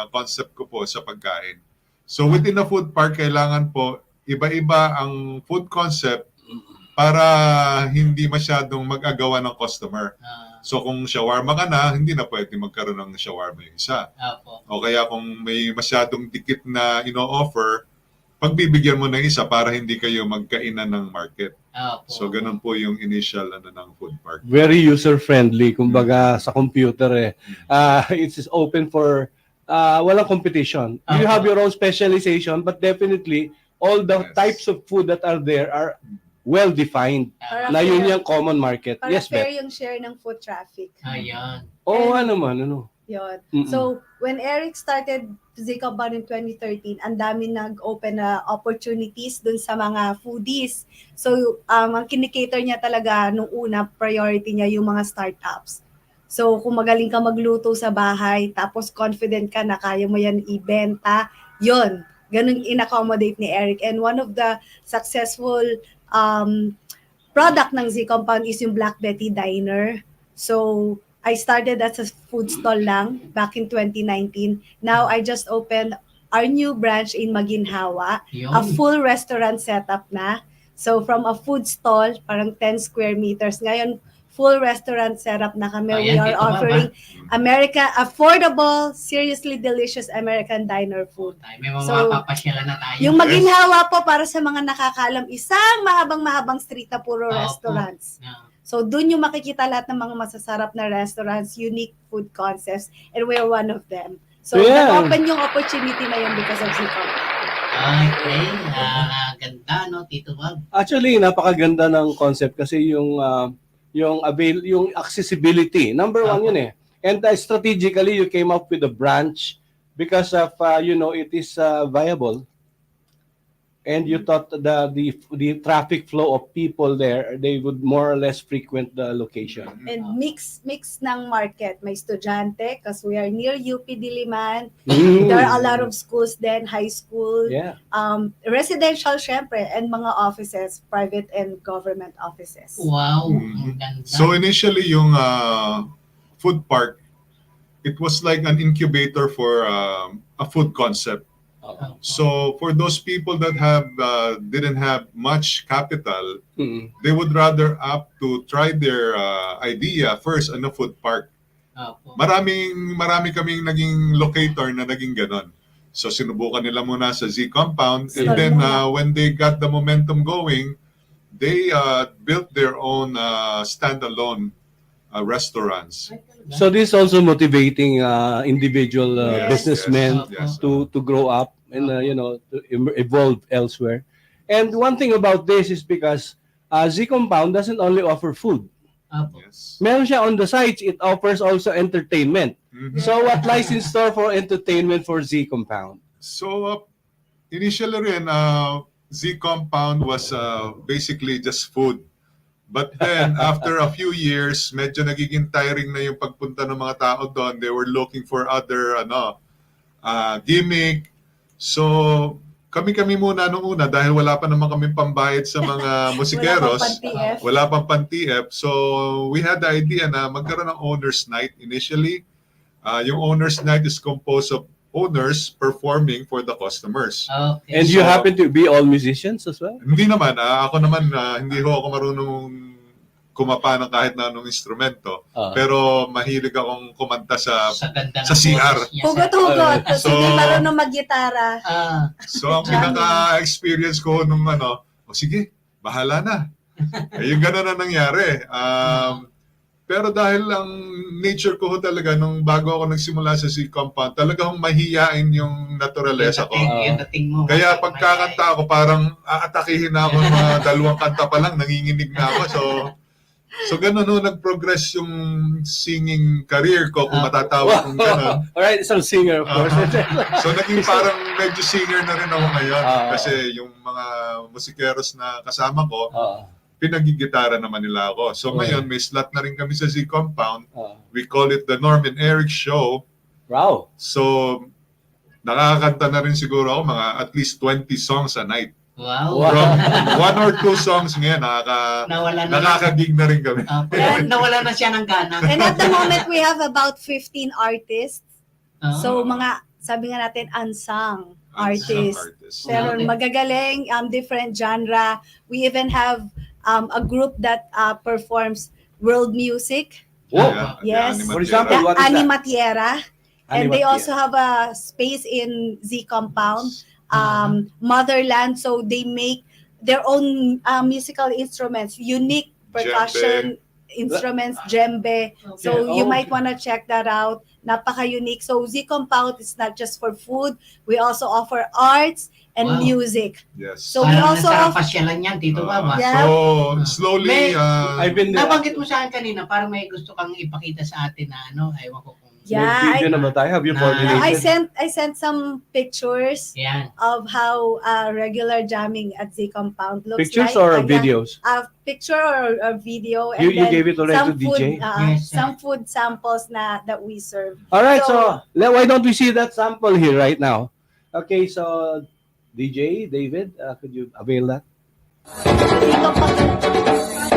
concept ko po sa pagkain. So within the food park, kailangan po iba-iba ang food concept para hindi masyadong mag-agawan ng customer. So kung shawarma ka na, hindi na pwede magkaroon ng shawarma yung isa. Opo. O kaya kung may masyadong dikit na ino-offer, pagbibigyan mo ng isa para hindi kayo magkainan ng market. Opo. So ganun po yung initial ng food park. Very user-friendly. Kumbaga, sa computer it's open for walang competition. You Okay. have your own specialization, but definitely, all the Yes. types of food that are there are well-defined. Para Na yun fair- yung common market. Para Yes, fair Beth. yung share ng foot traffic. Ayan. Oo, naman. Yun. Mm-mm. So, when Eric started Z Compound in 2013, ang dami nag-open na opportunities dun sa mga foodies. So, ang kinikater niya talaga nung una, priority niya yung mga startups. So, kung magaling ka magluto sa bahay, tapos confident ka na kaya mo yan ibenta, yun. Ganun in-accommodate ni Eric. And one of the successful product ng Z Compound is yung Black Betty Diner. So, I started as a food stall lang back in 2019. Now, I just opened our new branch in Maginhawa, Yun. a full restaurant setup na. So, from a food stall, parang 10 square meters. Ngayon, full restaurant setup na kami. We Ayan, are dito ba, offering affordable, seriously delicious American diner food. May mga So, mapapasyalan na tayo. Yung Maginhawa po, para sa mga nakakaalam, isang mahabang-mahabang street na puro Opo. restaurants. Yeah. So, dun yung makikita lahat ng mga masasarap na restaurants, unique food concepts, and we're one of them. So, Yeah. nag-open yung opportunity na yun because of Zico. Okay. Ganda, no, Tito Bob? Actually, napakaganda ng concept kasi yung accessibility. Number one yun eh. And strategically, you came up with a branch because of, it is viable. and you thought the traffic flow of people there, they would more or less frequent the location. And mix ng market. May estudyante, because we are near UP Diliman. There are a lot of schools then, high school, Yeah. residential syempre, and mga offices, private and government offices. Wow, Mhm. ang ganda. So initially yung food park, it was like an incubator for a food concept. So for those people that didn't have much capital, they would rather opt to try their idea first on a food park. Opo. Marami kaming naging locator na naging ganon. So sinubukan nila muna sa Z Compound, and Start then muna. when they got the momentum going, they built their own standalone restaurants. So this is also motivating individual Yes, businessmen yes. to grow up and to evolve elsewhere. And one thing about this is because Z Compound doesn't only offer food. Opo. Yes. Meron siya on the sides, it offers also entertainment. Mhm. So what lies in store for entertainment for Z Compound? So initially rin, Z Compound was basically just food. But then after a few years, medyo nagiging tiring na yung pagpunta ng mga tao doon. They were looking for other gimmick. So kami muna nung una dahil wala pa naman kami pambayad sa mga musikeros. Wala pang pan-TF. So we had the idea na magkaroon ng owner's night initially. Yung owner's night is composed of owners performing for the customers. Okay. And you So- happen to be all musicians as well? Hindi naman, ako naman hindi ho ako marunong kumapa ng kahit na anong instrumento. Pero mahilig akong kumanta sa ganda sa ng CR. boses niya, Hugot-hugot. Tapos So- hindi marunong mag-gitara. So ang pinaka-experience ko nung sige, bahala na. Yung gano'n na nangyari. Pero dahil ang nature ko ho talaga, nung bago ako nagsimula sa C Compound, talagang mahiyain yung naturalesa ko. Yung dating mo. Kaya pagkakanta ako, parang aatakihin na ako ng mga dalawang kanta pa lang, nanginginig na ako. So ganun ho, nag-progress yung singing career ko, kung matatawag kong ganun. Alright, isang singer of course. So naging parang medyo singer na rin ako ngayon. Ah. Kasi yung mga musikeros na kasama ko, Ah, pinagigitara naman nila ako. So Okay. ngayon, may slot na rin kami sa Z Compound. ah. We call it the Norm and Eric Show. Wow. So nakakanta na rin siguro ako mga at least 20 songs a night. Wow. From 1 or 2 songs ngayon, Nawala na. nakakagig na rin kami. Nawala na siya ng gana. And at the moment, we have about 15 artists. Ah. So, sabi nga natin, unsung artists. Artists. Pero Okay. magagaling, different genre. We even have a group that performs world music, Wow. Yes. For example, the what is that? Animatiera. And they Animatiera. also have a space in Z Compound, Motherland. So they make their own musical instruments, unique percussion instruments, djembe. So you Oh. might want to check that out. Napaka-unique. So Z Compound is not just for food. We also offer arts and Wow. music. Yes. So we Parang also nasa offer... pasyalan yan, Tito Baba. Yeah. So slowly, I've been there. Nabanggit mo sa akin kanina, parang may gusto kang ipakita sa atin na ewan ko kung... Yeah, May video naman tayo. Have you Nah. coordinated? I sent some pictures Yan. of how regular jamming at Z Compound looks Pictures like. or Yeah. videos? A picture or a video, and You then gave it already to some food, DJ? Yes, some food samples that we serve. All right, So- so why don't we see that sample here right now? Okay, so DJ David, could you avail that? Dito pa-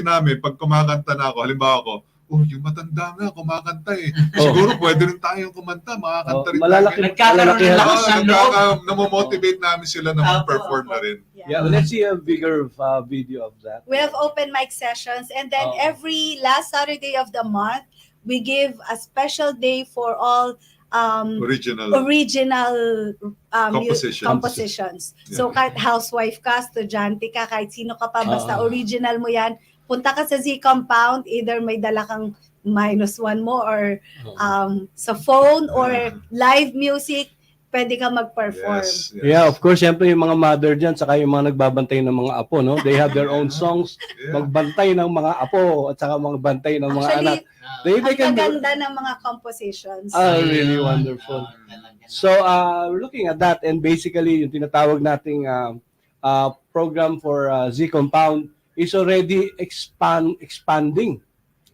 namin, pag kumakanta na ako, halimbawa ako, yung matanda nga, kumakanta eh. Oh. Siguro pwede rin tayong kumanta, makakanta rin Malalaki, tayo. Nagkakaroon ng malalaki- lakas ng loob. Namomotivate namin sila na mag-perform na rin. Yeah, let's see a bigger video of that. We have open mic sessions, and then Oh. every last Saturday of the month, we give a special day for all Original. Compositions. compositions. So kahit housewife ka, estudyante ka, kahit sino ka pa, basta original mo yan, punta ka sa Z Compound, either may dala kang -1 mo or sa phone or live music, pwede ka mag-perform. Yes, yes. Yeah, of course, syempre yung mga mother dyan, saka yung mga nagbabantay ng mga apo, no? They have their own songs, Yeah. magbantay ng mga apo, at saka magbantay ng mga anak. Actually, They ang can do... gaganda ng mga compositions. Really wonderful. So, we're looking at that, and basically, yung tinatawag nating program for Z Compound is already expanding.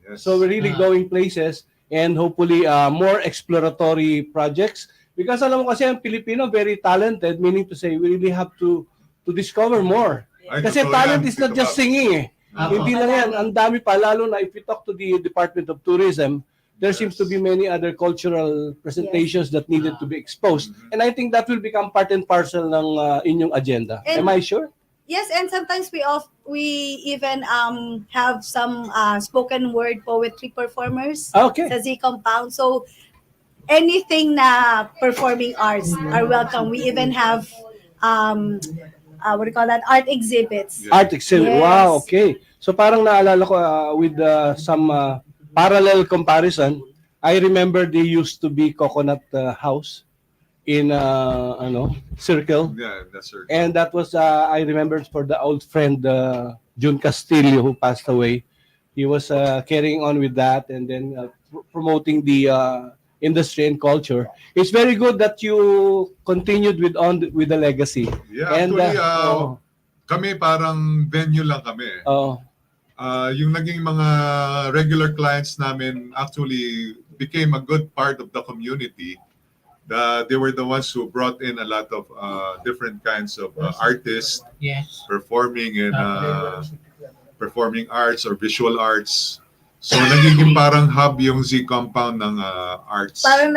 Yes. So, we're really going places, and hopefully, more exploratory projects. Because alam mo kasi ang Pilipino very talented, meaning to say we really have to discover more. Ay, Kasi totoo talent yan, is not Tito just Bob. singing eh. Hindi lang yan, ang dami pa, lalo na if we talk to the Department of Tourism, there seems to be many other cultural presentations that needed to be exposed. And I think that will become part and parcel ng inyong agenda. And- Am I sure? Yes, and sometimes we even have some spoken word poetry performers Okay. sa Z Compound. So anything na performing arts are welcome. We even have what do you call that? Art exhibits. Yeah. Art exhibit. Yes. Wow, okay. So parang naalala ko with some parallel comparison, I remember they used to be Coconut House in Circle. Yeah, that's right. And that was, I remember for the old friend, June Castillo, who passed away. He was carrying on with that and then promoting the industry and culture. It's very good that you continued with the legacy. Yeah, And, actually, kami parang venue lang kami. Yung naging mga regular clients namin actually became a good part of the community. They were the ones who brought in a lot of different kinds of artists Yes. performing in performing arts or visual arts. So nagiging parang hub yung Z Compound ng arts. Parang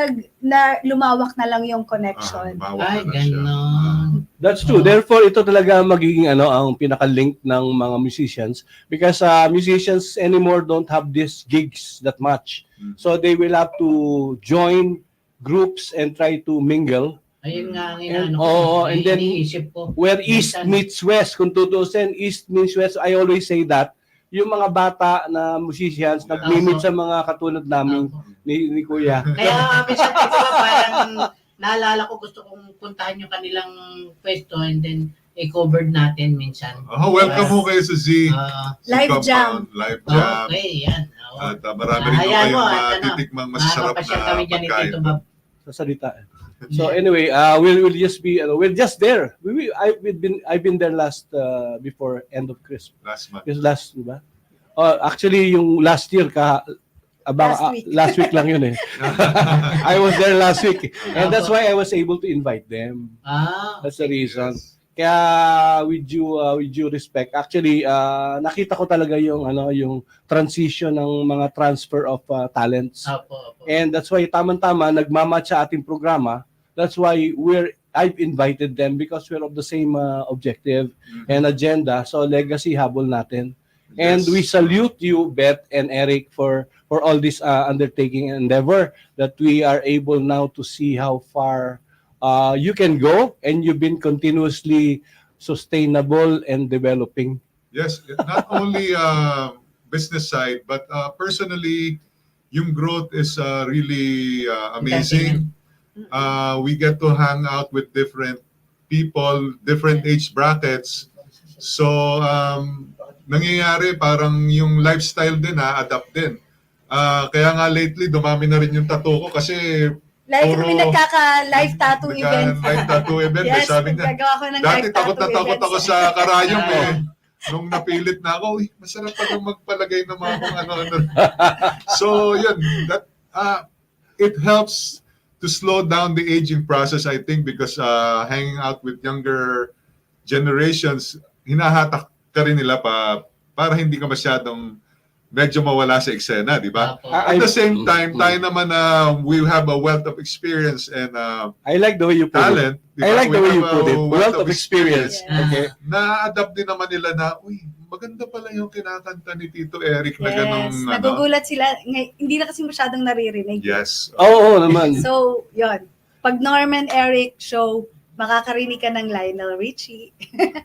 lumawak na lang yung connection. Ay, ganon. That's true. Therefore, ito talaga magiging ang pinaka-link ng mga musicians because musicians anymore don't have these gigs that much. So they will have to join groups and try to mingle. Ayun nga ang And- inaano ko. oo, and then iniisip ko. Where East Minsan- meets West, kung tutusin, East meets West, I always say that, yung mga bata na musicians, nag-meet sa mga katulad namin ni Kuya. Kaya minsan dito ba parang naalala ko gusto kong puntahan yung kanilang pwesto and then i-covered natin minsan. Welcome ho kayo sa Z. Z Live Compound, live jam. Okay, yan. At marami rin ho Hayaan mo, kayong at matitikmang masasarap makakapasyal na kami dyan ni pagkain. Tito Bob. Sa salita. So anyway, we'll just be, we're just there. I've been there last, before end of Christmas. Last month. Yung last, di ba? Actually, yung last year, last week lang yun eh. I was there last week. And that's why I was able to invite them. That's the reason. Yes. Kaya with due respect, actually nakita ko talaga yung yung transition ng mga transfer of talents. Opo. And that's why tamang-tama nagmamatch sa ating programa. That's why I've invited them because we're of the same objective and agenda. So legacy habol natin. And Yes. we salute you, Beth and Eric, for all this undertaking and endeavor that we are able now to see how far you can go, and you've been continuously sustainable and developing. Yes, not only business side, but personally, yung growth is really amazing. We get to hang out with different people, different age brackets. So, nangyayari parang yung lifestyle din adapt din. Kaya nga lately, dumami na rin yung tattoo ko kasi May nagkaka-live tattoo event. Live tattoo event. Yes, Sabi niya, nagagawa ko ng dati live takot na tattoo takot events. ako sa karayom eh. Nung napilit na ako, masarap pa nung magpalagay ng mga kung ano-ano. So, yun. It helps to slow down the aging process, I think, because hanging out with younger generations, hinahatak ka rin nila para hindi ka masyadong medyo mawala sa eksena, di ba? At the same time, tayo naman we have a wealth of experience and I like the way you put talent. it. I like the way you put it. Wealth of experience. Yeah. Okay. Na-adapt din naman nila na, uy, maganda pala yung kinakanta ni Tito Eric na ganong, Yes, nagugulat sila. Hindi na kasi masyadong naririnig. Yes. Oo naman. So, yon. Pag Norman Eric show, makakarinig ka ng Lionel Richie.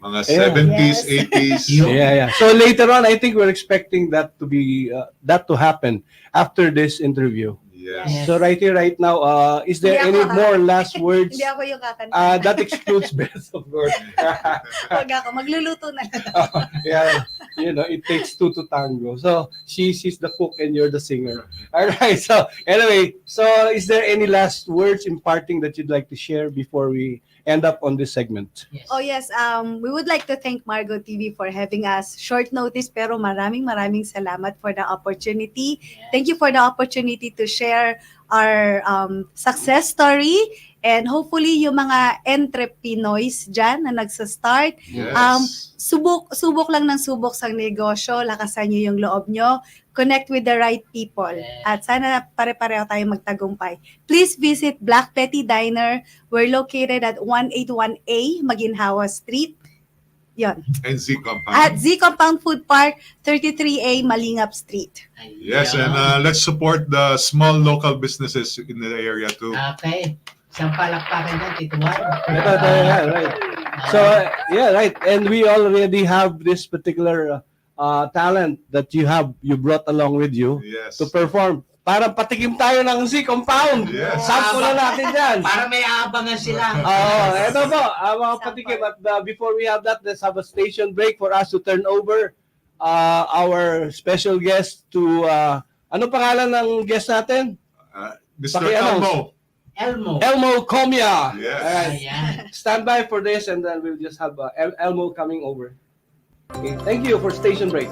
Mga 70s, Yes. 80s. Yeah. So later on, I think we're expecting that to be that to happen after this interview. Yes. So right here, right now, is there Hindi any ako, more last words? Hindi ako yung kakanta. That excludes Beth, of course. Huwag ako. Magluluto na. Yeah, it takes two to tango. So she's the cook and you're the singer. All right. So anyway, is there any last words imparting that you'd like to share before we end up on this segment? Yes. Oh yes, we would like to thank Margo TV for having us short notice pero maraming salamat for the opportunity. Yes. Thank you for the opportunity to share our success story and hopefully yung mga entrepreneurs dyan na nagsa-start, Yes. subok lang ng subok sa negosyo, lakasan nyo yung loob nyo, connect with the right people. Yes. At sana pare-pareho tayo magtagumpay. Please visit Black Betty Diner. We're located at 181A Maginhawa Street. Yon. And Z Compound. At Z Compound Food Park, 33A Malingap Street. Yes, and let's support the small local businesses in the area too. Okay. Isang palakpakan dyan, Tito Juan. Yeah, right. So right, and we already have this particular talent that you brought along with you Yes. to perform. Para patikim tayo ng Z Compound. Yes. Sample na natin dyan. Para may aabangan sila. Ito po, mga patikim. At before we have that, let's have a station break for us to turn over our special guest to, ano pangalan ng guest natin? Mr. Paki-announce. Elmo. Elmo Comia. Yes. Alright. Ayan. Stand by for this and then we'll just have Elmo coming over. Okay, thank you for station break.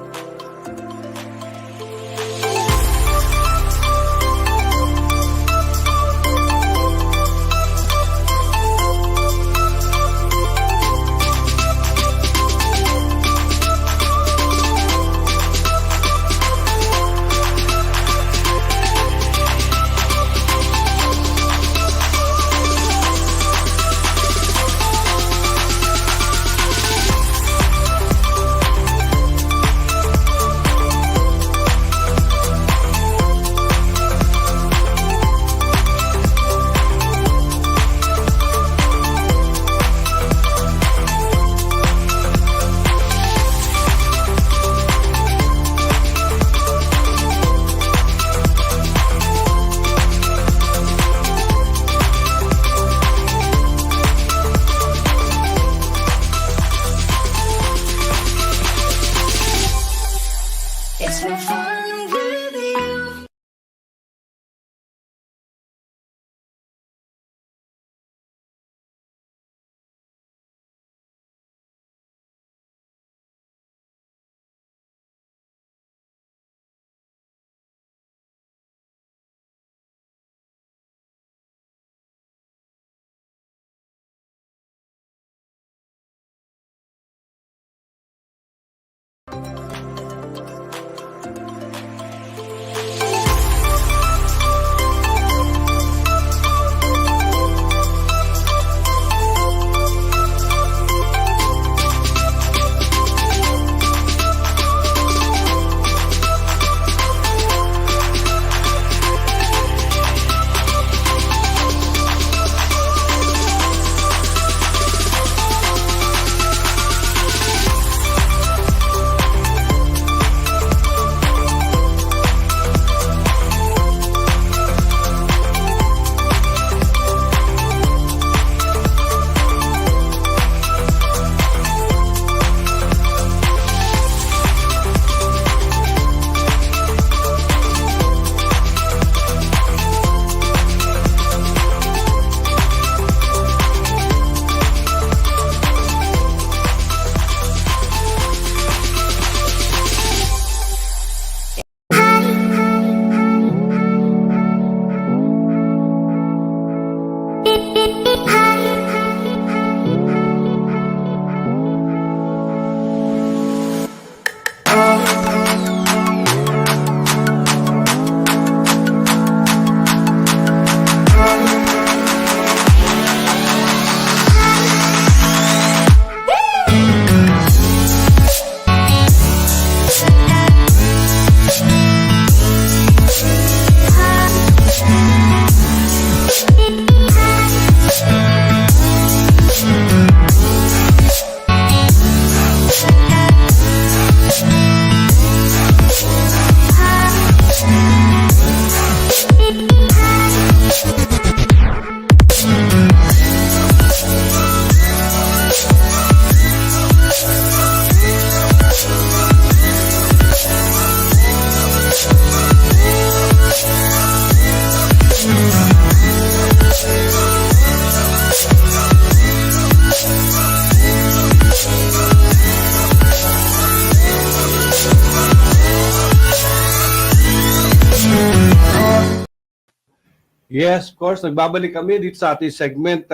Yes, of course. Nagbabalik kami dito sa ating segment.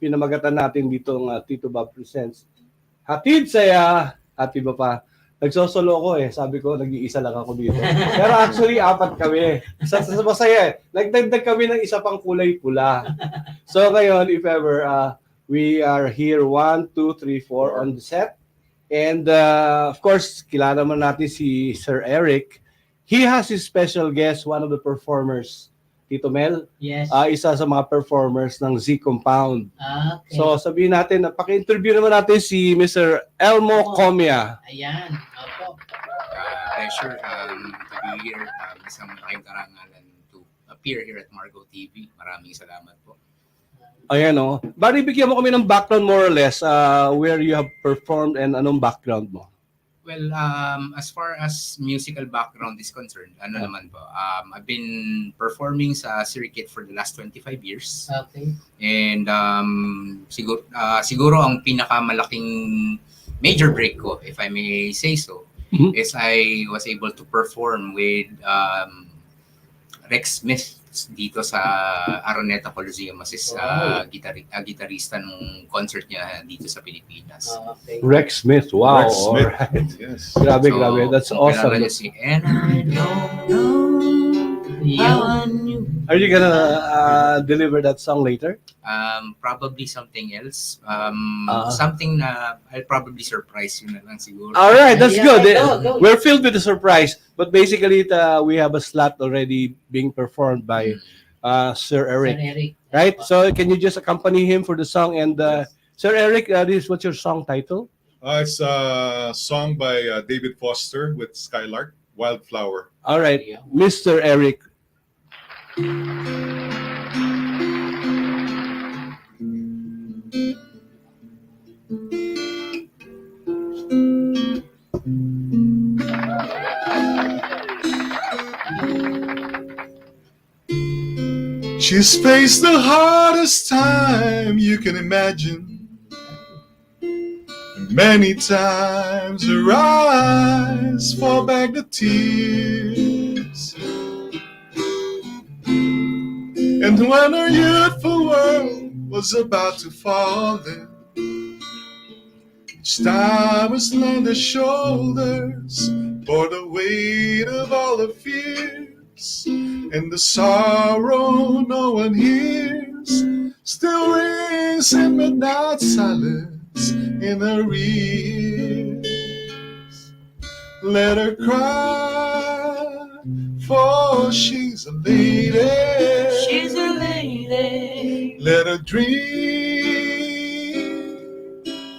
Pinamagatan natin dito ng Tito Bob Presents. Hatid Saya. At iba pa. Nagsosolo ko eh. Sabi ko, nag-iisa lang ako dito. Pero actually, apat kami. Sa masaya eh. Nagdagdag kami ng isa pang kulay pula. So ngayon, if ever, we are here 1, 2, 3, 4 on the set. And of course, kilala mo natin si Sir Eric. He has his special guest, one of the performers, Tito Mel. Yes. Isa sa mga performers ng Z Compound. Okay. So sabihin natin, paki-interview naman natin si Mr. Elmo Comia. Ayan. Opo. Pleasure to be here. Isang malaking karangalan to appear here at Margo TV. Maraming salamat po. Ayan o. Bari, bigyan mo kami ng background more or less where you have performed and anong background mo. Well, as far as musical background is concerned, naman po, I've been performing sa circuit for the last 25 years. Okay. And siguro ang pinakamalaking major break ko, if I may say so, is I was able to perform with Rex Smith dito sa Araneta Coliseum as gitarista nung concert niya dito sa Pilipinas. Okay. Rex Smith. Wow. Rex Smith. Alright. Yes. Grabe, grabe. That's kung awesome. kilala niyo si And I don't know how I knew. Are you gonna deliver that song later? Probably something else. Something na I'll probably surprise you na lang siguro. All right, that's Yeah, good. go. We're filled with a surprise, but basically we have a slot already being performed by Sir Eric, Sir Eric. right? So can you just accompany him for the song? And Sir Eric, what's your song title? It's a song by David Foster with Skylark, Wildflower. All right, Mr. Eric. She's faced the hardest time you can imagine. Many times her eyes fall back to tears. And when her youthful world was about to fall in, each time was on her shoulders bore the weight of all her fears. And the sorrow no one hears still rings in midnight silence in her ears. Let her cry, for she's a lady. She's a lady. Let her dream,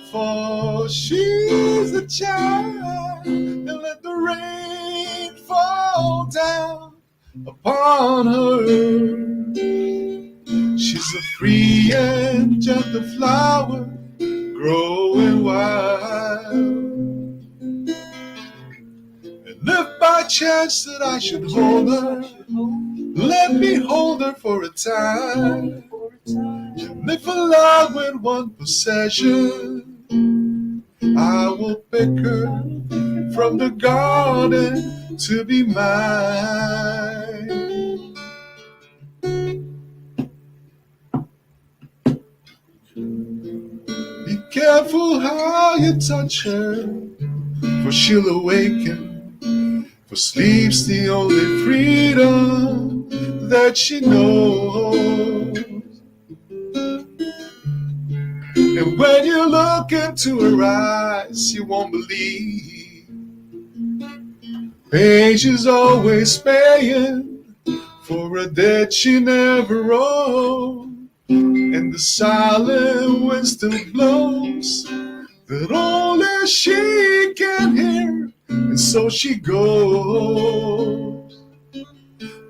for she's a child. And let the rain fall down upon her. She's a free and gentle flower growing wild. And if by chance that I should hold her, let me hold her for a time. And if allowed with one possession, I will pick her from the garden to be mine. Be careful how you touch her, for she'll awaken. For sleep's the only freedom that she knows. And when you look into her eyes, you won't believe. Pain she's always paying for a debt she never owed. And the silent wind still blows that only she can hear. And so she goes.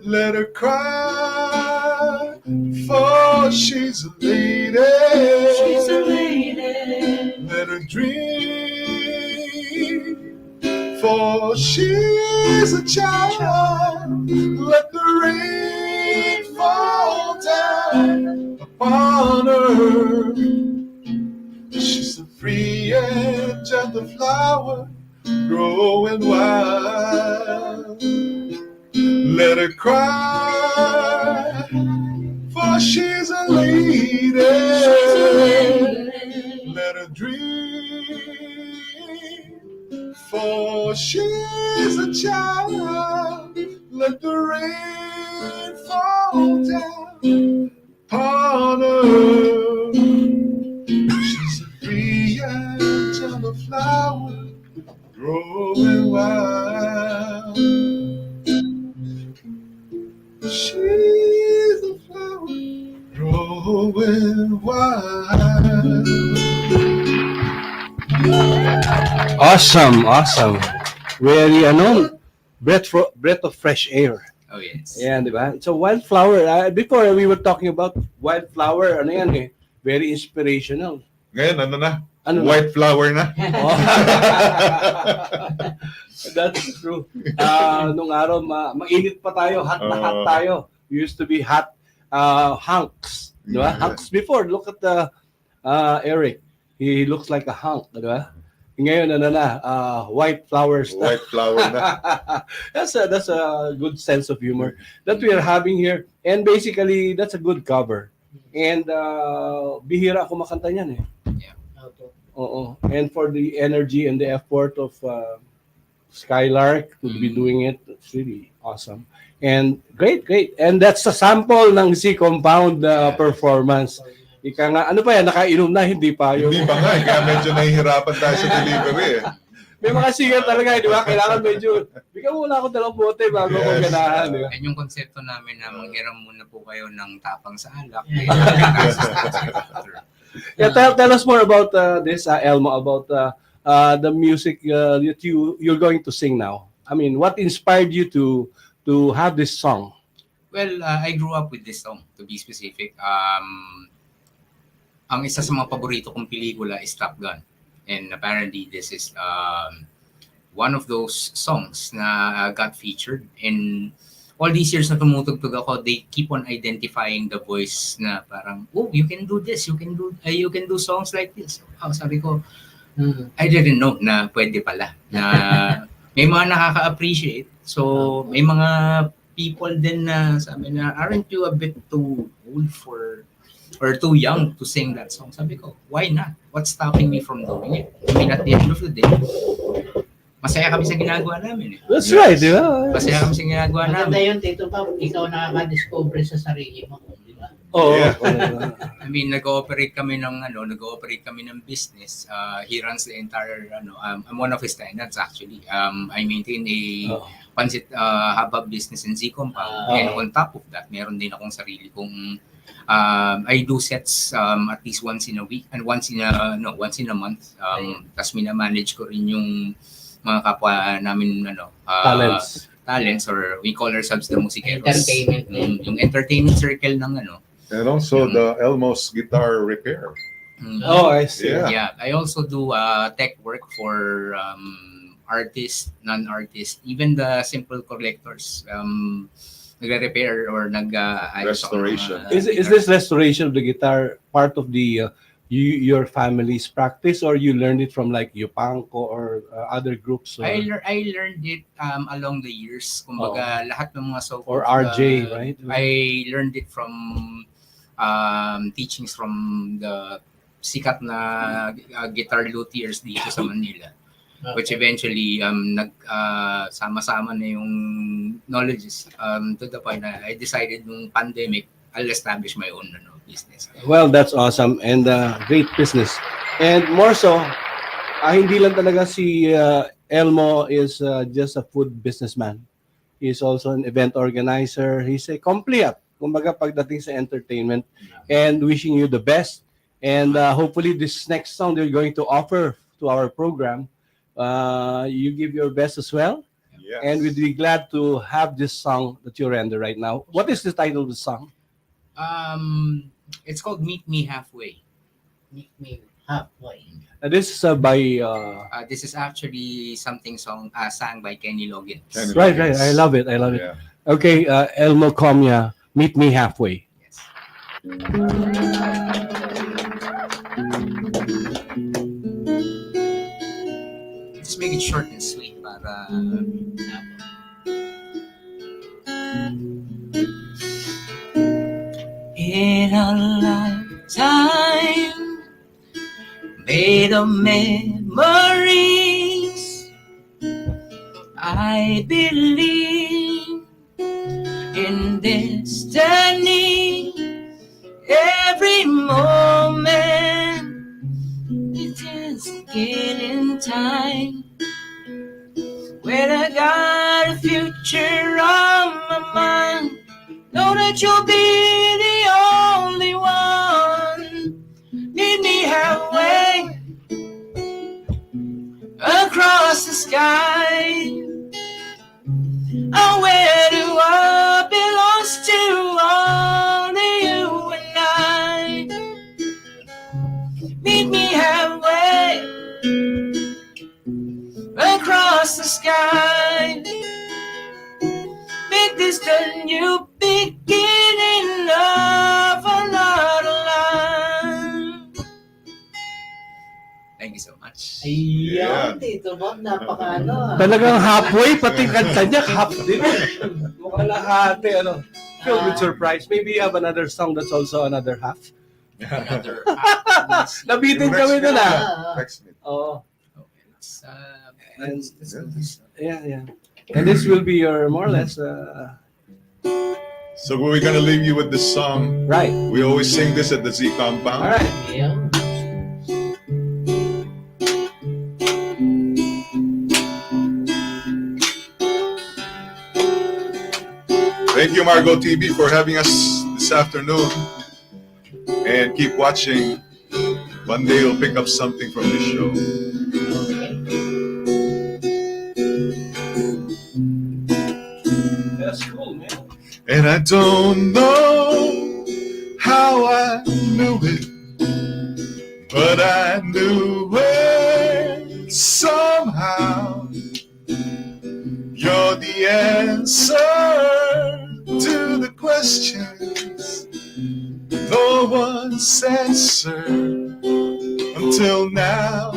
Let her cry, for she's a lady. She's a lady. Let her dream, for she's a child. Let the rain fall down upon her. She's a free and gentle flower growing wild. Let her cry, she's a lady. She's a lady. Let her dream. For she's a child. Let the rain fall down on her. She's a free angel flower growing wild. She's a flower growing wild. Awesome, awesome. Very, breath of fresh air. Oh, yes. Yan, di ba? So, wildflower. Before, we were talking about wildflower. Ano yan eh? Very inspirational. Ngayon, ano na? Ano na? White flower na. Oh. That's true. Nung araw, mainit pa tayo. Hot na hot tayo. We used to be hot hunks. Di ba? Yeah. Hunks before. Look at Eric. He looks like a hunk. Di ba? Ngayon, white flowers na. White flower na. That's a good sense of humor that we are having here. And basically, that's a good cover. And bihira ako makanta niyan eh. Oo. And for the energy and the effort of Skylark to be doing it, it's really awesome. And great. And that's a sample ng C-Compound performance. Ika nga, ano pa yan, nakainom na, hindi pa yun. Hindi pa nga, kaya medyo nahihirapan tayo sa delivery eh. May mga singer talaga, di ba? Kailangan medyo, bigyan mo muna ako 2 bote bago ko ganahan. Di ba? Yan yung konsepto namin na manghiram muna po kayo ng tapang sa alak. Yeah, tell us more about this, Elmo, about the music that you're going to sing now. I mean, what inspired you to have this song? Well, I grew up with this song, to be specific. Ang isa sa mga paborito kong pelikula is Top Gun. And apparently, this is one of those songs na got featured. And all these years na tumutugtog ako, they keep on identifying the voice na parang, oh, you can do this, you can do songs like this. Oh, sabi ko, I didn't know na pwede pala. Na may mga nakaka-appreciate. So, may mga people din na sabi na, aren't you a bit too old or too young to sing that song? Sabi ko, why not? What's stopping me from doing it? I mean, at the end of the day, masaya kami sa ginagawa namin. Eh. That's right, di ba? Masaya kami sa ginagawa Maganda namin. yun, Tito Pao. Ikaw nakaka-discover sa sarili mo. Di ba? Oo. Yeah. I mean, nag-ooperate kami ng business. He runs the entire I'm one of his tenants actually. I maintain a pansit habab business in Z-Compound. And on top of that, meron din akong sarili kong I do sets at least once in a week and once in a month. Tas minamanage ko rin yung mga kapwa namin talents or we call ourselves the musikeros. Entertainment. Yung entertainment circle ng And also the Elmo's guitar repair. Oh, I see. Yeah, I also do tech work for artists, non-artists, even the simple collectors. Nagre-repair or Restoration. Is this restoration of the guitar part of the your family's practice, or you learned it from like Yupanko or other groups? Or? I learned it along the years. Kumbaga, lahat ng mga or RJ, right? I learned it from teachings from the sikat na guitar luthiers dito sa Manila. Which eventually sama-sama na yung knowledges to the point na I decided nung pandemic I'll establish my own business. Well, that's awesome and great business. And more so, hindi lang talaga si Elmo is just a food businessman. He's also an event organizer. He's a complete, kumbaga pagdating sa entertainment, and wishing you the best. And hopefully this next song they're going to offer to our program, you give your best as well. Yes. And we'd be glad to have this song that you render right now. What is the title of the song? It's called Meet Me Halfway. Meet me halfway. This is by This is actually something sang by Kenny Loggins. Kenny right. Loggins. I love it. Yeah. Okay, Elmo Comia, Meet Me Halfway. Yes. Just make it short and sweet para in a lifetime made of memories. I believe in destiny. Every moment it is getting time. When I got a future on my mind, know that you'll be the only one. Meet me halfway across the sky. Oh, where the world belongs to only you and I. Meet me halfway across the sky. Make this the new beginning of another life. Thank you so much. Ayan, Tito Bob, napaka Talagang halfway, pati kanta niya, half din. Mukhang lahati, ano. Filled with surprise. Maybe you have another song that's also another half. Another Nabitin kami dun, Next minute. Oo. It's, And, yeah. And this will be your, more or less, So we're gonna leave you with this song. right. We always sing this at the Z compound. All right. Ayan. Thank you, Margo TV, for having us this afternoon. And keep watching. One day you'll pick up something from this show. That's cool, man. And I don't know how I knew it, but I knew it somehow. You're the answer to the questions no one's answered until now.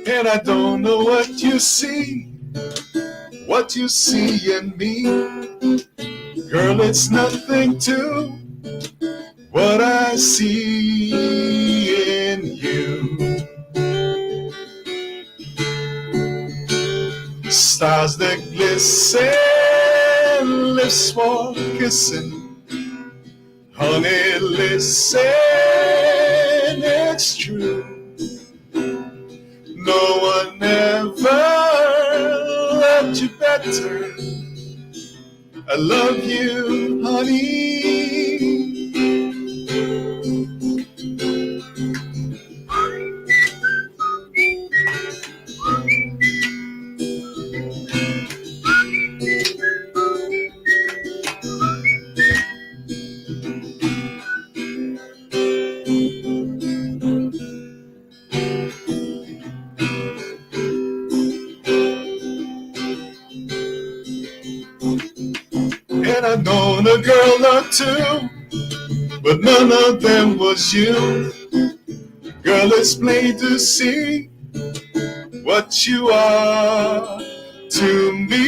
And I don't know what you see in me. Girl, it's nothing to what I see in you. Stars that glisten, lips for kissing. Honey, listen, it's true. No one ever loved you better. I love you, honey. And I've known a girl or two, but none of them was you. Girl, it's plain to see what you are to me.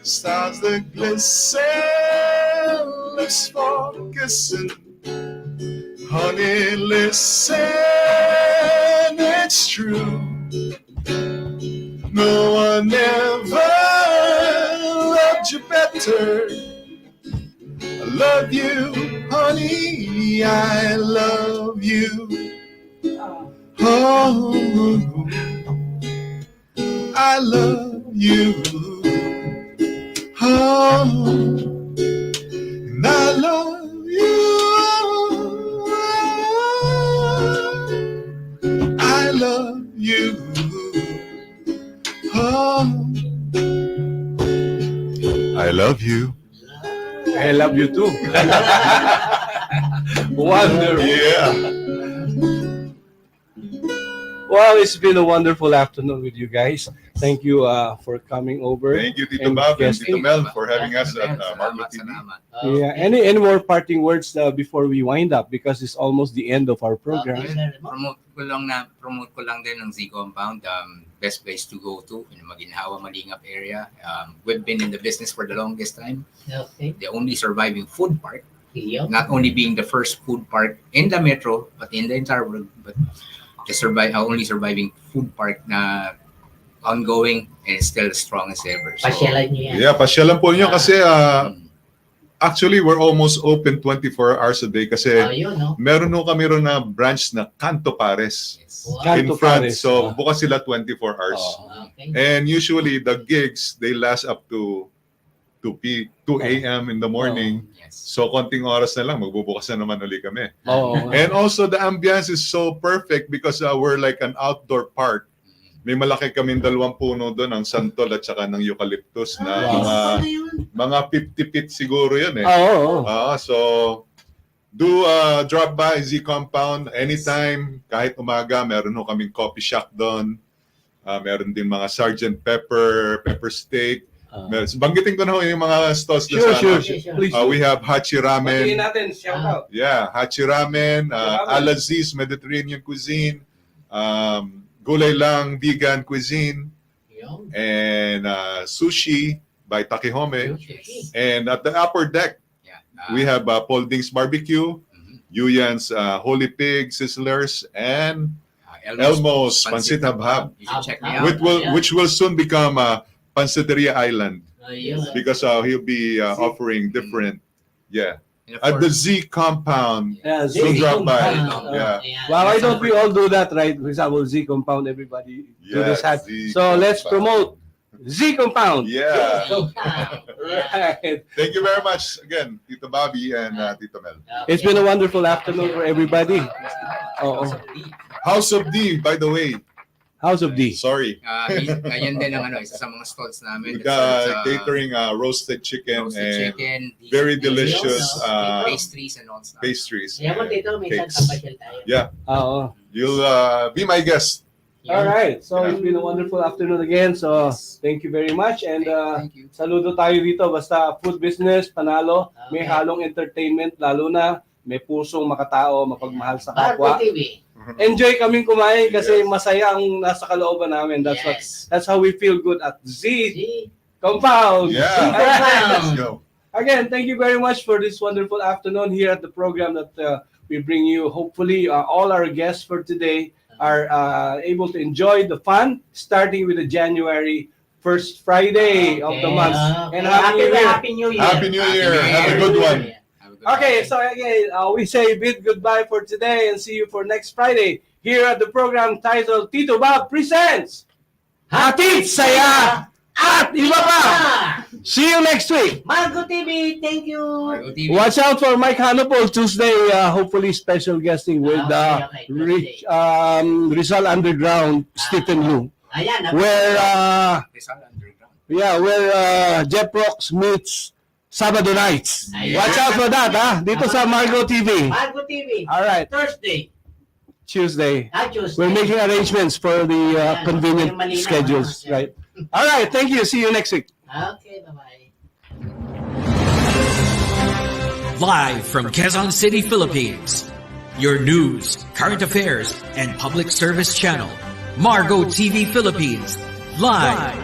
Stars that glisten, lips for kissing. Honey, listen, it's true. No one ever loved you better. I love you, honey, I love you. Oh, I love you. Oh, and I love you. I love you. Oh, I love you. I love you too. Wonderful. Yeah. Well, it's been a wonderful afternoon with you guys. Thank you for coming over. Thank you, Tito And Bob and guesting. Tito Mel, for having us at Margo Salamat, TV. salamat. Yeah. Any more parting words before we wind up, because it's almost the end of our program. Okay, sir. Promote ko lang din ng Z Compound, best place to go to in Maginhawa, Malingap area. We've been in the business for the longest time. Okay. The only surviving food park, Iyo. not only being the first food park in the metro, but in the entire world, but the only surviving food park na ongoing and still strong as ever. So, Pasyalan niyo yan. Yeah, pasyalan po nyo kasi mm, actually we're almost open 24 hours a day kasi Yun, no? meron nung kami ron na branch na Canto Pares yes. Wow. Canto in front. Pares. So bukas sila 24 hours. Okay. And usually the gigs, they last up to 2 a.m. in the morning. Yes. So konting oras na lang, magbubukas na naman uli kami. Oh. And also the ambience is so perfect because we're like an outdoor park. May malaki kaming 2 puno doon, ang santol at saka ng eucalyptus na Wow. mga 50 feet siguro yun eh. Oh. So do drop by Z Compound anytime, kahit umaga, meron ho kaming coffee shop doon. Meron din mga Sergeant Pepper steak. Banggitin ko na ho yung mga stalls na Sure. Sure. Please. We have Hachi Batiin Ramen. natin, shout out. Yeah, Hachi Ramen, Al-Aziz Mediterranean cuisine, Gulay Lang vegan cuisine, Yun. and sushi by Takehome. Sushi. And at the upper deck, Yeah. we have Polding's Barbecue, Mhm. Yuyan's Holy Pig Sizzlers, and Elmo's Pancit Habhab, You should check me Yeah. out. which will soon become Pansiteria Island Ayun. because he'll be offering different, And of at the course, Z Compound. Yeah, So Z drop by. Compound. Yeah. Wow, why don't we all do that, right? For example, Z Compound, everybody do this hat. Z So let's Compound. promote Z Compound. Yeah. Right. Thank you very much again, Tito Bobby and Tito Mel. It's been a wonderful afternoon for everybody. Oh, House of D, by the way. House of D. Sorry. Ngayon din ang isa sa mga stalls namin. We got catering roasted chicken roasted and chicken, very delicious pastries and all stuff. pastries. Kaya mo dito, minsan Cakes. kapasyal tayo. Yeah, Oh. you'll be my guest. All right. So it's been a wonderful afternoon again. So thank you very much. And Thank you. saludo tayo dito. Basta food business, panalo. May Okay. halong entertainment, lalo na may pusong makatao, mapagmahal sa Margo kapwa. TV. Enjoy kaming kumain kasi Yes. masaya ang nasa kalooban namin. Yes. That's how we feel good at Z See? Compound. Yeah. Compound. Let's go. Again, thank you very much for this wonderful afternoon here at the program that we bring you. Hopefully, all our guests for today are able to enjoy the fun, starting with the January 1st Friday of the month. And Happy New Year. Happy New Year. Happy New Year. Have a good one. Have a good Okay, one. so again, we say bid goodbye for today and see you for next Friday here at the program titled Tito Bob Presents Hatid Saya at Iba Pa. See you next week. Margo TV, thank you. Margo TV. Watch out for Mike Hannibal Tuesday. Hopefully special guesting with Okay. Rizal Underground, Stephen Lu. Ayan. Where Rizal Underground. Jeff Rocks meets Sabado Nights. Ayan. Watch out for that, dito sa Margo TV. Margo TV. All right, Thursday. Tuesday. Tuesday. We're making arrangements for the Ayan. convenient Yung malinaw, schedules, ano? right? All right, thank you. See you next week. Okay, bye-bye. Live from Quezon City, Philippines. Your news, current affairs, and public service channel. Margo TV Philippines. Live